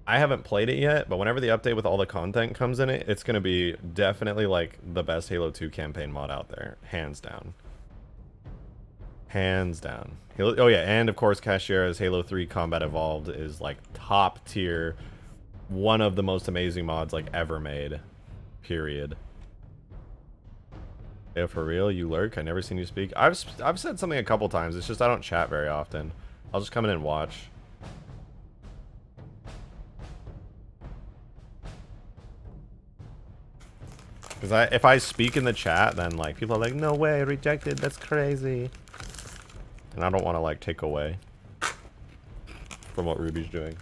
I haven't played it yet, but whenever the update with all the content comes in it, it's going to be definitely like the best Halo 2 campaign mod out there. Hands down. Hands down. Oh yeah, and of course Cashiera's Halo 3 Combat Evolved is like top tier. One of the most amazing mods like ever made. Period. Yeah, for real, you lurk? I never seen you speak. I've said something a couple times. It's just I don't chat very often. I'll just come in and watch. Because if I speak in the chat, then like people are like, no way, rejected, that's crazy. And I don't want to like take away from what Ruby's doing.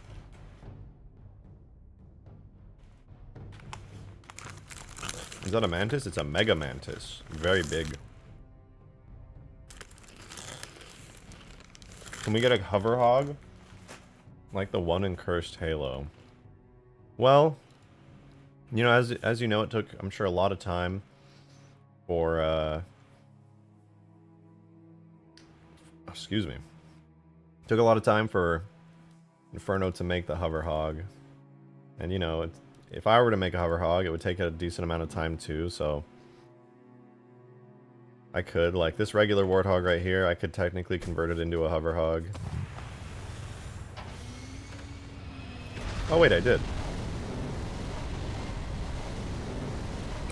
Is that a Mantis? It's a Mega Mantis. Very big. Can we get a hover hog? Like the one in Cursed Halo. Well, you know, as you know, it took, I'm sure, a lot of time for, excuse me. It took a lot of time for Inferno to make the hover hog. And, you know, if I were to make a hover hog, it would take a decent amount of time too, so I could, like this regular warthog right here, I could technically convert it into a hover hog. Oh wait, I did.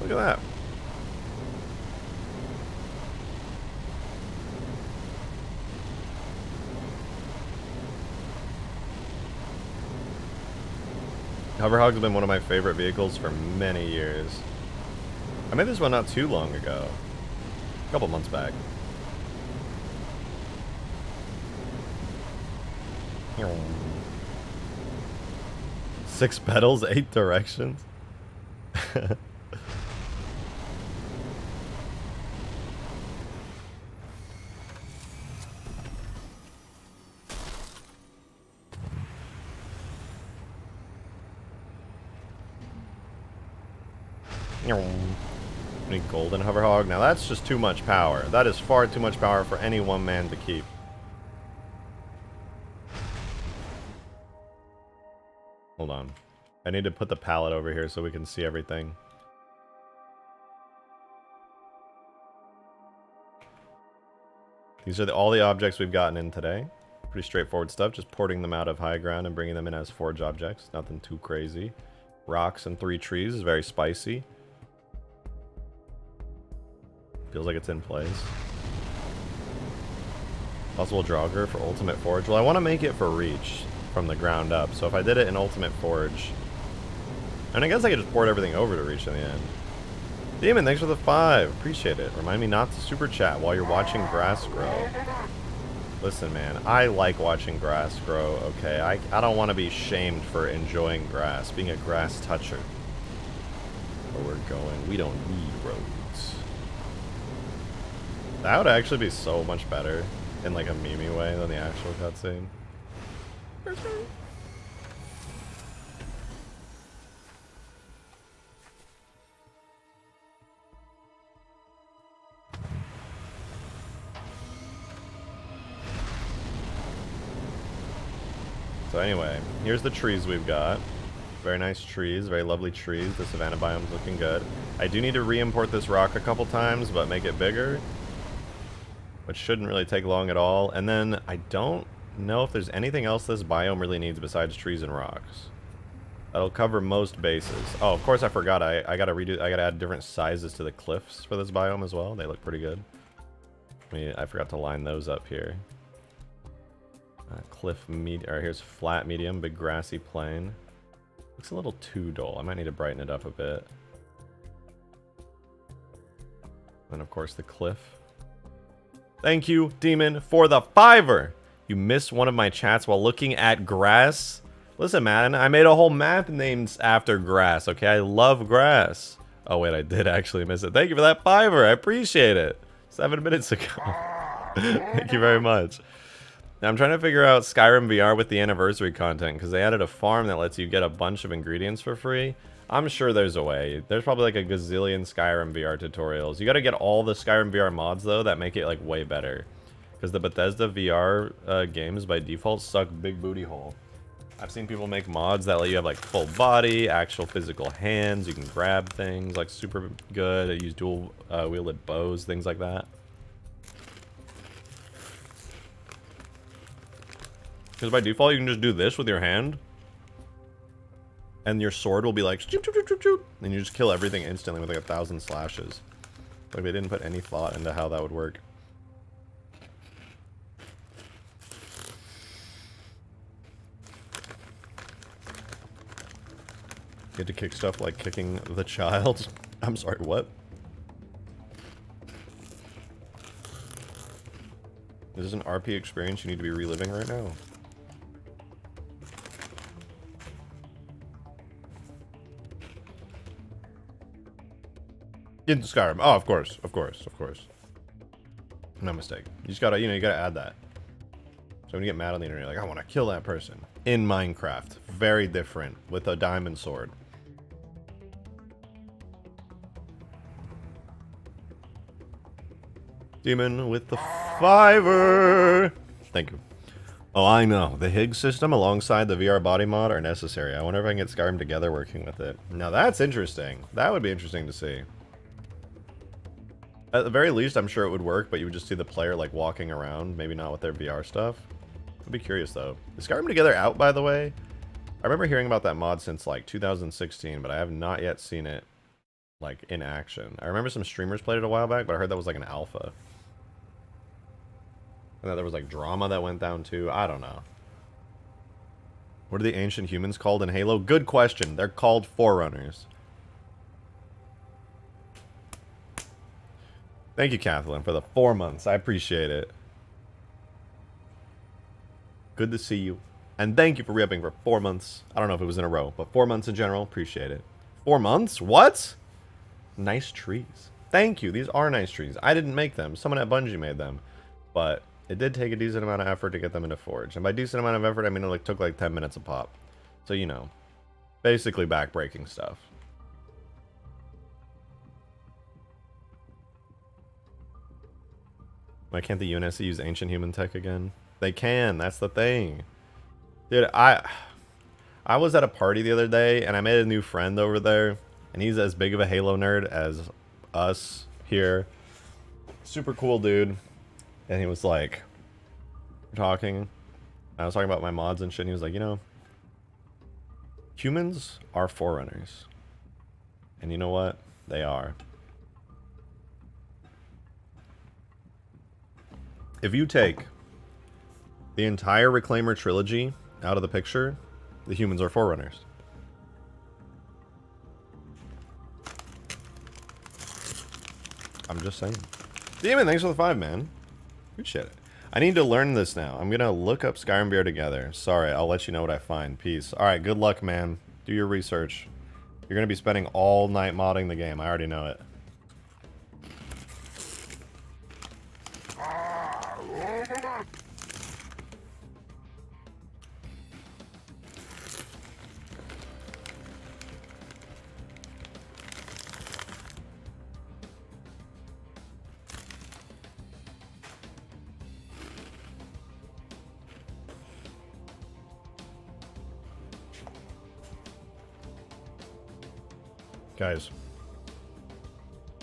Look at that. Hoverhog's have been one of my favorite vehicles for many years. I made this one not too long ago. A couple months back. 6 pedals, 8 directions. Any golden hoverhog? Now that's just too much power. That is far too much power for any one man to keep. Hold on. I need to put the palette over here so we can see everything. These are all the objects we've gotten in today. Pretty straightforward stuff. Just porting them out of high ground and bringing them in as forge objects. Nothing too crazy. Rocks and 3 trees is very spicy. Feels like it's in place. Possible Draugr for Ultimate Forge. Well, I want to make it for Reach from the ground up. So if I did it in Ultimate Forge... And I guess I could just port everything over to Reach in the end. Demon, thanks for the 5. Appreciate it. Remind me not to super chat while you're watching grass grow. Listen, man. I like watching grass grow, okay? I don't want to be shamed for enjoying grass. Being a grass toucher. Where we're going. We don't need roads. That would actually be so much better in like a meme way than the actual cutscene. So anyway, here's the trees we've got. Very nice trees, very lovely trees. The savanna biome's looking good. I do need to re-import this rock a couple times, but make it bigger. Which shouldn't really take long at all. And then I don't know if there's anything else this biome really needs besides trees and rocks. That'll cover most bases. Oh, of course I forgot. I gotta redo. I gotta add different sizes to the cliffs for this biome as well. They look pretty good. I forgot to line those up here. Cliff medium. Alright, here's flat medium, big grassy plain. Looks a little too dull. I might need to brighten it up a bit. And of course the cliff. Thank you, Demon, for the $5. You missed one of my chats while looking at grass. Listen, man, I made a whole map named after grass, okay? I love grass. Oh, wait, I did actually miss it. Thank you for that $5. I appreciate it. 7 minutes ago. Thank you very much. Now, I'm trying to figure out Skyrim VR with the anniversary content, because they added a farm that lets you get a bunch of ingredients for free. I'm sure there's a way. There's probably like a gazillion Skyrim VR tutorials. You got to get all the Skyrim VR mods, though, that make it like way better. Because the Bethesda VR games, by default, suck big booty hole. I've seen people make mods that let you have like full body, actual physical hands, you can grab things, like super good. They use dual wielded bows, things like that. Because by default, you can just do this with your hand. And your sword will be like, shoot, shoot, shoot, shoot, shoot, and you just kill everything instantly with like 1,000 slashes. Like they didn't put any thought into how that would work. You had to kick stuff like kicking the child. I'm sorry, what? Is this an RP experience you need to be reliving right now? In Skyrim. Oh, of course, of course, of course. No mistake. You just gotta, you gotta add that. So when you get mad on the internet, you're like, I want to kill that person. In Minecraft. Very different. With a diamond sword. Demon with the $5. Thank you. Oh, I know. The Higgs system alongside the VR body mod are necessary. I wonder if I can get Skyrim together working with it. Now that's interesting. That would be interesting to see. At the very least, I'm sure it would work, but you would just see the player like walking around, maybe not with their VR stuff. I'd be curious though. Is Skyrim Together out, by the way? I remember hearing about that mod since like 2016, but I have not yet seen it like in action. I remember some streamers played it a while back, but I heard that was like an alpha. And that there was like drama that went down too. I don't know. What are the ancient humans called in Halo? Good question. They're called Forerunners. Thank you, Kathleen, for the 4 months. I appreciate it. Good to see you. And thank you for re-upping for 4 months. I don't know if it was in a row, but 4 months in general. Appreciate it. 4 months? What? Nice trees. Thank you. These are nice trees. I didn't make them. Someone at Bungie made them. But it did take a decent amount of effort to get them into Forge. And by decent amount of effort, I mean it like took like 10 minutes a pop. So, you know, basically backbreaking stuff. Why can't the UNSC use ancient human tech again? They can. That's the thing. Dude, I was at a party the other day, and I made a new friend over there. And he's as big of a Halo nerd as us here. Super cool dude. And he was like, talking. I was talking about my mods and shit, and he was like, you know, humans are Forerunners. And you know what? They are. If you take the entire Reclaimer trilogy out of the picture, the humans are Forerunners. I'm just saying. Demon, thanks for the 5, man. Appreciate it. I need to learn this now. I'm going to look up Skyrim VR Together. Sorry, I'll let you know what I find. Peace. Alright, good luck, man. Do your research. You're going to be spending all night modding the game. I already know it. Guys,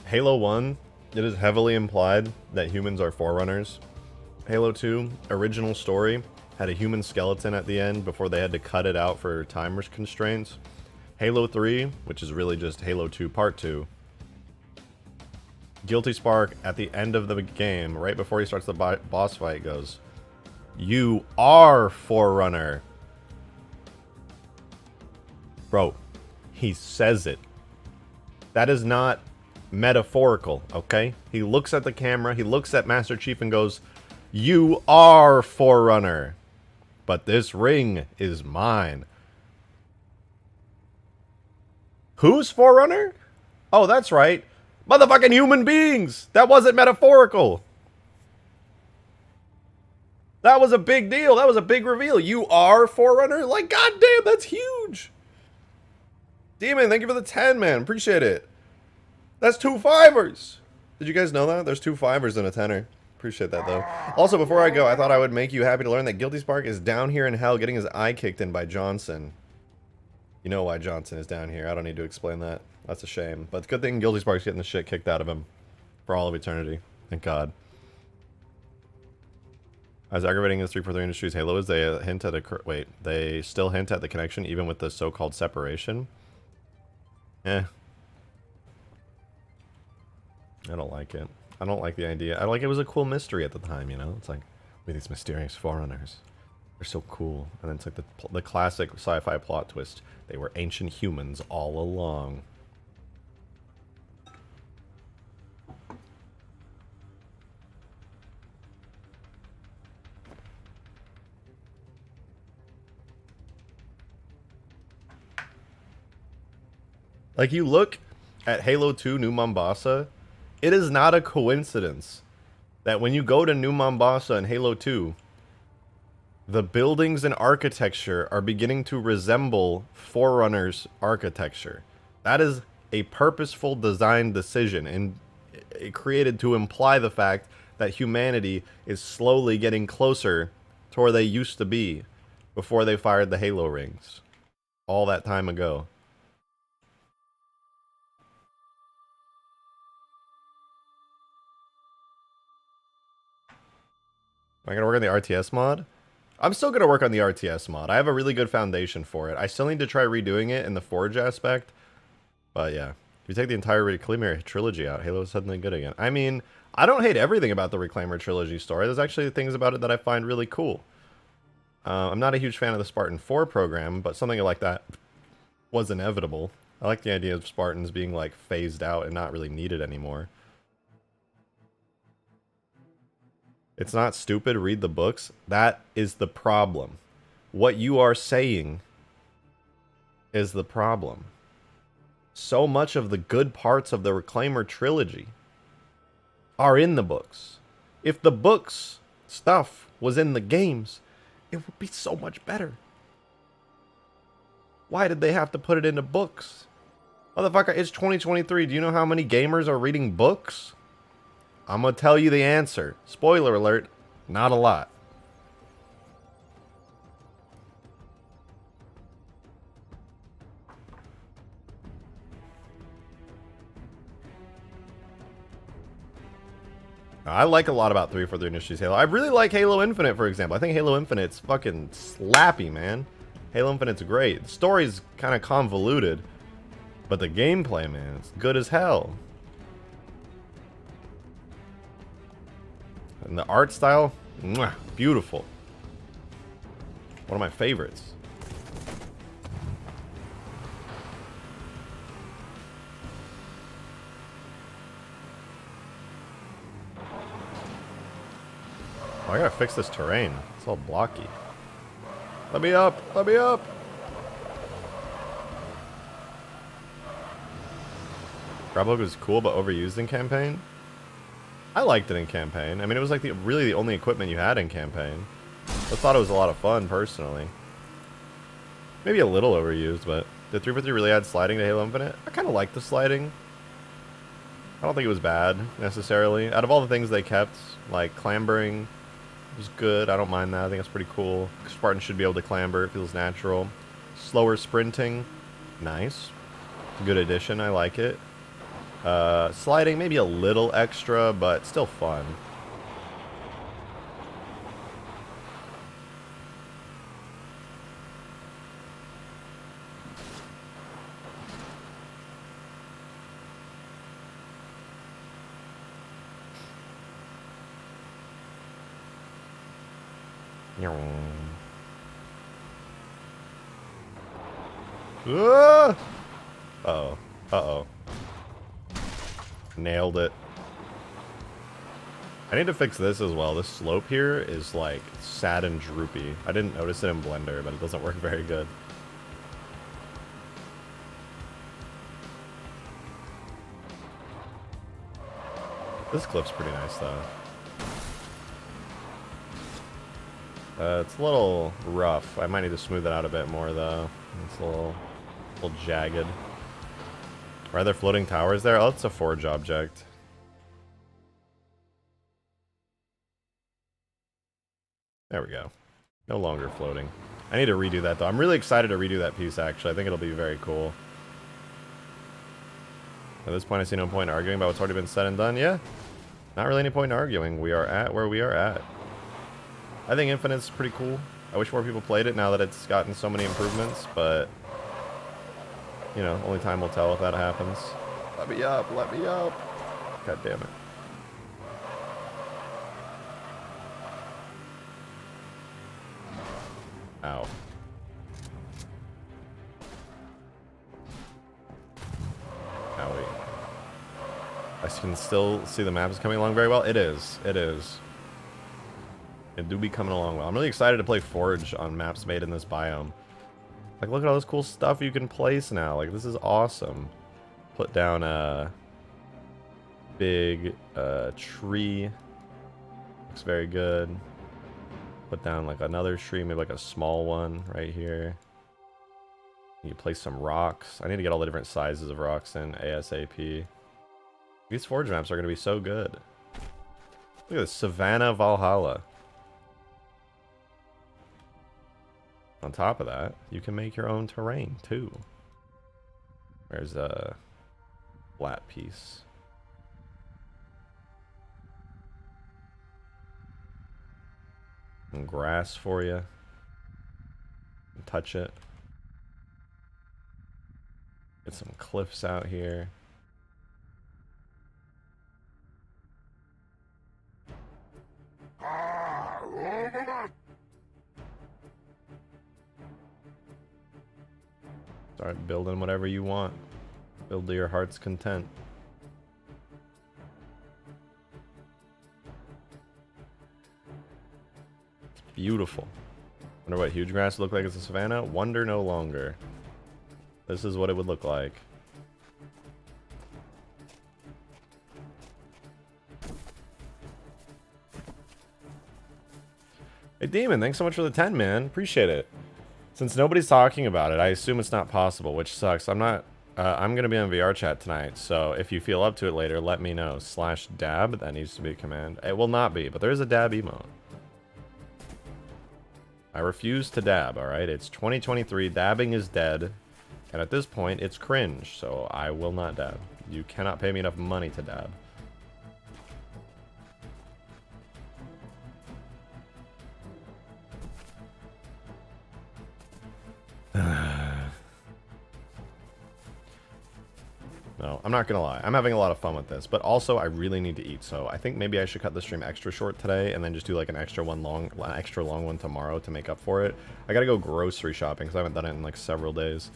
Halo 1, it is heavily implied that humans are Forerunners. Halo 2, original story, had a human skeleton at the end before they had to cut it out for time constraints. Halo 3, which is really just Halo 2 Part 2. Guilty Spark, at the end of the game, right before he starts the boss fight, goes, You are Forerunner. Bro, he says it. That is not metaphorical, okay? He looks at the camera, he looks at Master Chief and goes, you are Forerunner, but this ring is mine. Who's Forerunner? Oh, that's right. Motherfucking human beings! That wasn't metaphorical. That was a big deal. That was a big reveal. You are Forerunner? Like, goddamn, that's huge. Demon, thank you for the 10, man. Appreciate it. That's 2 fivers. Did you guys know that? There's 2 fivers in a tenner. Appreciate that, though. Also, before I go, I thought I would make you happy to learn that Guilty Spark is down here in hell getting his eye kicked in by Johnson. You know why Johnson is down here. I don't need to explain that. That's a shame. But it's a good thing Guilty Spark's getting the shit kicked out of him for all of eternity. Thank God. As aggravating as 343 Industries Halo is, they hint at a... Wait, they still hint at the connection even with the so-called separation? Eh. I don't like it. I don't like the idea. I like it was a cool mystery at the time, you know? It's like, with these mysterious forerunners. They're so cool. And then it's like the classic sci-fi plot twist. They were ancient humans all along. Like, you look at Halo 2 New Mombasa, it is not a coincidence that when you go to New Mombasa in Halo 2, the buildings and architecture are beginning to resemble Forerunner's architecture. That is a purposeful design decision, and it created to imply the fact that humanity is slowly getting closer to where they used to be before they fired the Halo rings all that time ago. Am I gonna work on the RTS mod? I'm still gonna work on the RTS mod. I have a really good foundation for it. I still need to try redoing it in the Forge aspect. But yeah, if you take the entire Reclaimer trilogy out, Halo is suddenly good again. I mean, I don't hate everything about the Reclaimer trilogy story. There's actually things about it that I find really cool. I'm not a huge fan of the Spartan 4 program, but something like that was inevitable. I like the idea of Spartans being like phased out and not really needed anymore. It's not stupid, read the books. That is the problem. What you are saying is the problem. So much of the good parts of the Reclaimer trilogy are in the books. If the books stuff was in the games, it would be so much better. Why did they have to put it into books? Motherfucker, it's 2023. Do you know how many gamers are reading books? I'm gonna tell you the answer. Spoiler alert, not a lot. I like a lot about 343 Industries Halo. I really like Halo Infinite, for example. I think Halo Infinite's fucking slappy, man. Halo Infinite's great. The story's kind of convoluted, but the gameplay, man, it's good as hell. And the art style, mwah, beautiful. One of my favorites. Oh, I gotta fix this terrain. It's all blocky. Let me up! Let me up! Grab is cool but overused in campaign. I liked it in campaign. I mean, it was like really the only equipment you had in campaign. I thought it was a lot of fun, personally. Maybe a little overused, but did 343 really add sliding to Halo Infinite? I kind of like the sliding. I don't think it was bad, necessarily. Out of all the things they kept, like clambering was good. I don't mind that. I think it's pretty cool. Spartan should be able to clamber. It feels natural. Slower sprinting. Nice. It's a good addition. I like it. Sliding, maybe a little extra, but still fun. Ah! Uh-oh. Uh-oh. Nailed it. I need to fix this as well. This slope here is like sad and droopy. I didn't notice it in Blender, but it doesn't work very good. This cliff's pretty nice though. It's a little rough. I might need to smooth it out a bit more though. It's a little jagged. Are there floating towers there? Oh, it's a forge object. There we go. No longer floating. I need to redo that though. I'm really excited to redo that piece actually. I think it'll be very cool. At this point I see no point in arguing about what's already been said and done. Yeah. Not really any point in arguing. We are at where we are at. I think Infinite's pretty cool. I wish more people played it now that it's gotten so many improvements, but you know, only time will tell if that happens. Let me up, let me up. God damn it. Ow. Owie. I can still see the map is coming along very well. It is. It is. It do be coming along well. I'm really excited to play Forge on maps made in this biome. Like, look at all this cool stuff you can place now. Like, this is awesome. Put down a big tree. Looks very good. Put down like another tree, maybe like a small one right here. You place some rocks. I need to get all the different sizes of rocks in ASAP. These Forge maps are going to be so good. Look at this, Savannah Valhalla. On top of that, you can make your own terrain too. There's a flat piece. And grass for you. Touch it. Get some cliffs out here. Start building whatever you want. Build to your heart's content. It's beautiful. Wonder what huge grass would look like as a savannah? Wonder no longer. This is what it would look like. Hey Demon, thanks so much for the 10, man. Appreciate it. Since nobody's talking about it, I assume it's not possible, which sucks. I'm gonna be on VR chat tonight, so if you feel up to it later, let me know. /dab, that needs to be a command. It will not be, but there is a dab emote. I refuse to dab, alright? It's 2023, dabbing is dead, and at this point, it's cringe, so I will not dab. You cannot pay me enough money to dab. No, I'm not gonna lie. I'm having a lot of fun with this, but also I really need to eat, so I think maybe I should cut the stream extra short today and then just do like an extra long one tomorrow to make up for it. I gotta go grocery shopping because I haven't done it in like several days.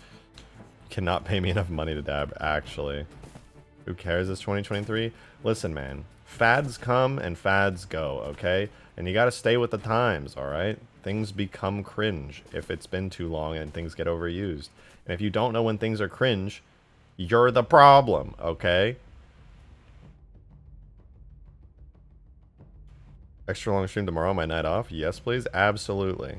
Cannot pay me enough money to dab, actually. Who cares? It's 2023. Listen, man. Fads come and fads go, okay? And you gotta stay with the times, alright? Things become cringe if it's been too long and things get overused. And if you don't know when things are cringe, you're the problem, okay? Extra long stream tomorrow, my night off? Yes, please. Absolutely.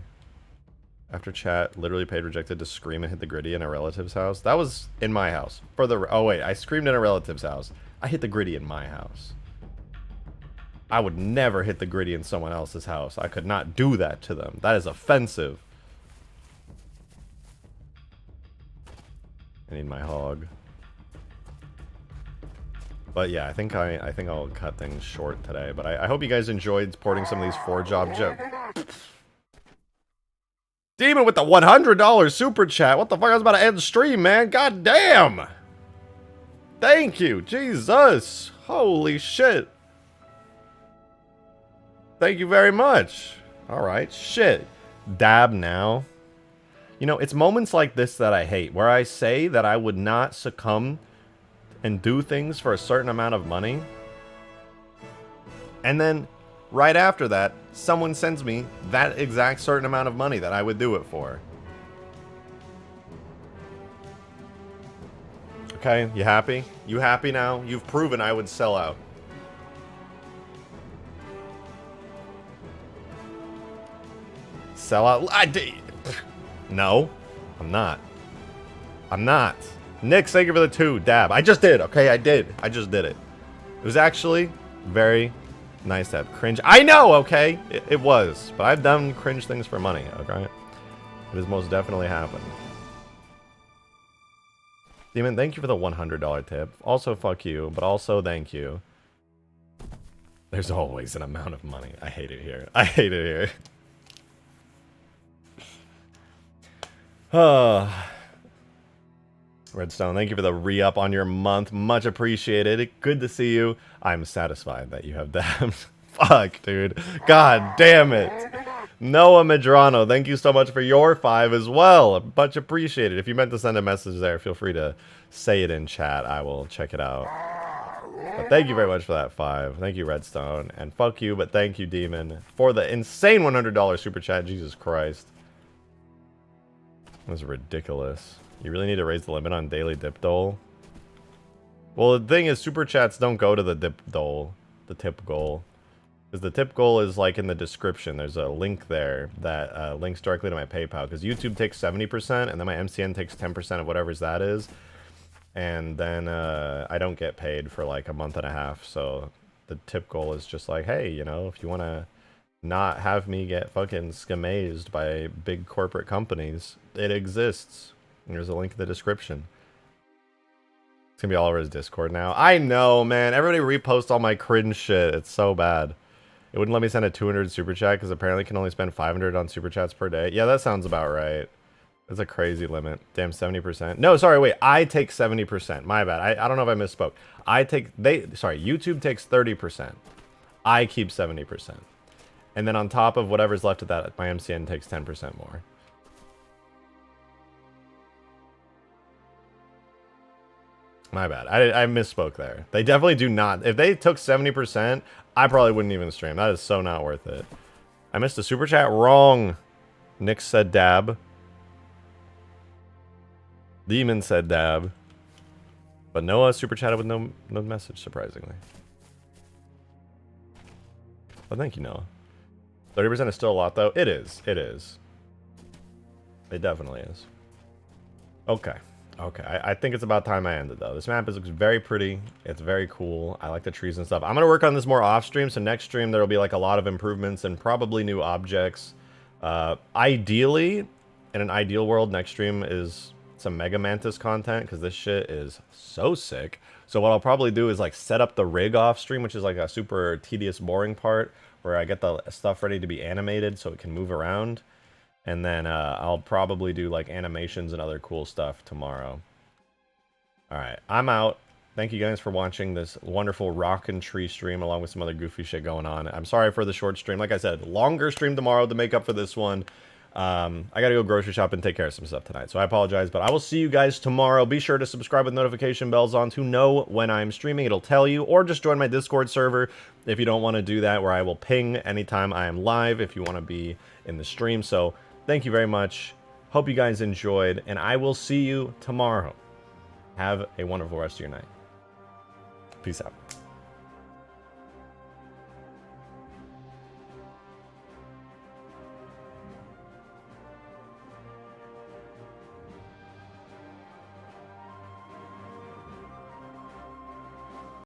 After chat, literally paid Rejected to scream and hit the gritty in a relative's house. That was in my house. Oh wait, I screamed in a relative's house. I hit the gritty in my house. I would never hit the gritty in someone else's house. I could not do that to them. That is offensive. I need my hog. But yeah, I think I'll cut things short today. But I hope you guys enjoyed porting some of these Forge objects. Demon with the $100 super chat. What the fuck? I was about to end the stream, man. God damn. Thank you. Jesus. Holy shit. Thank you very much. All right. Shit. Dab now. You know, it's moments like this that I hate, where I say that I would not succumb and do things for a certain amount of money. And then, right after that, someone sends me that exact certain amount of money that I would do it for. Okay, you happy? You happy now? You've proven I would sell out. Sell out? I did. No, I'm not. I'm not. Nick, thank you for the 2. Dab. I just did, okay? I did. I just did it. It was actually very nice to have cringe. I know, okay? It was. But I've done cringe things for money, okay? It has most definitely happened. Demon, thank you for the $100 tip. Also, fuck you, but also thank you. There's always an amount of money. I hate it here. I hate it here. Redstone, thank you for the re-up on your month. Much appreciated. Good to see you. I'm satisfied that you have dabbed. Fuck, dude. God damn it. Noah Medrano, thank you so much for your 5 as well. Much appreciated. If you meant to send a message there, feel free to say it in chat. I will check it out. But thank you very much for that 5. Thank you, Redstone. And fuck you, but thank you, Demon, for the insane $100 super chat. Jesus Christ. That was ridiculous. You really need to raise the limit on daily dip dole? Well, the thing is, super chats don't go to the dip dole, the tip goal. Because the tip goal is like in the description. There's a link there that links directly to my PayPal. Because YouTube takes 70% and then my MCN takes 10% of whatever's that is. And then I don't get paid for like a month and a half. So the tip goal is just like, hey, you know, if you want to not have me get fucking skamazed by big corporate companies, it exists. There's a link in the description. It's gonna be all over his Discord now. I know, man. Everybody repost all my cringe shit. It's so bad. It wouldn't let me send a 200 super chat because apparently can only spend 500 on super chats per day. Yeah, that sounds about right. That's a crazy limit. Damn, 70%. No, sorry, wait. I take 70%. My bad. I don't know if I misspoke. YouTube takes 30%. I keep 70%. And then on top of whatever's left of that, my MCN takes 10% more. My bad. I misspoke there. They definitely do not. If they took 70%, I probably wouldn't even stream. That is so not worth it. I missed a super chat. Wrong. Nick said dab. Demon said dab. But Noah super chatted with no message, surprisingly. But thank you, Noah. 30% is still a lot, though. It is. It is. It definitely is. Okay. Okay, I think it's about time I ended, though. This map looks very pretty. It's very cool. I like the trees and stuff. I'm going to work on this more off-stream, so next stream there will be, like, a lot of improvements and probably new objects. Ideally, in an ideal world, next stream is some Mega Mantis content, because this shit is so sick. So what I'll probably do is, like, set up the rig off-stream, which is, like, a super tedious, boring part, where I get the stuff ready to be animated so it can move around. And then I'll probably do like animations and other cool stuff tomorrow. Alright, I'm out. Thank you guys for watching this wonderful rock and tree stream along with some other goofy shit going on. I'm sorry for the short stream. Like I said, longer stream tomorrow to make up for this one. I gotta go grocery shop and take care of some stuff tonight. So I apologize, but I will see you guys tomorrow. Be sure to subscribe with notification bells on to know when I'm streaming. It'll tell you. Or just join my Discord server if you don't want to do that, where I will ping anytime I am live if you want to be in the stream. So thank you very much. Hope you guys enjoyed, and I will see you tomorrow. Have a wonderful rest of your night. Peace out.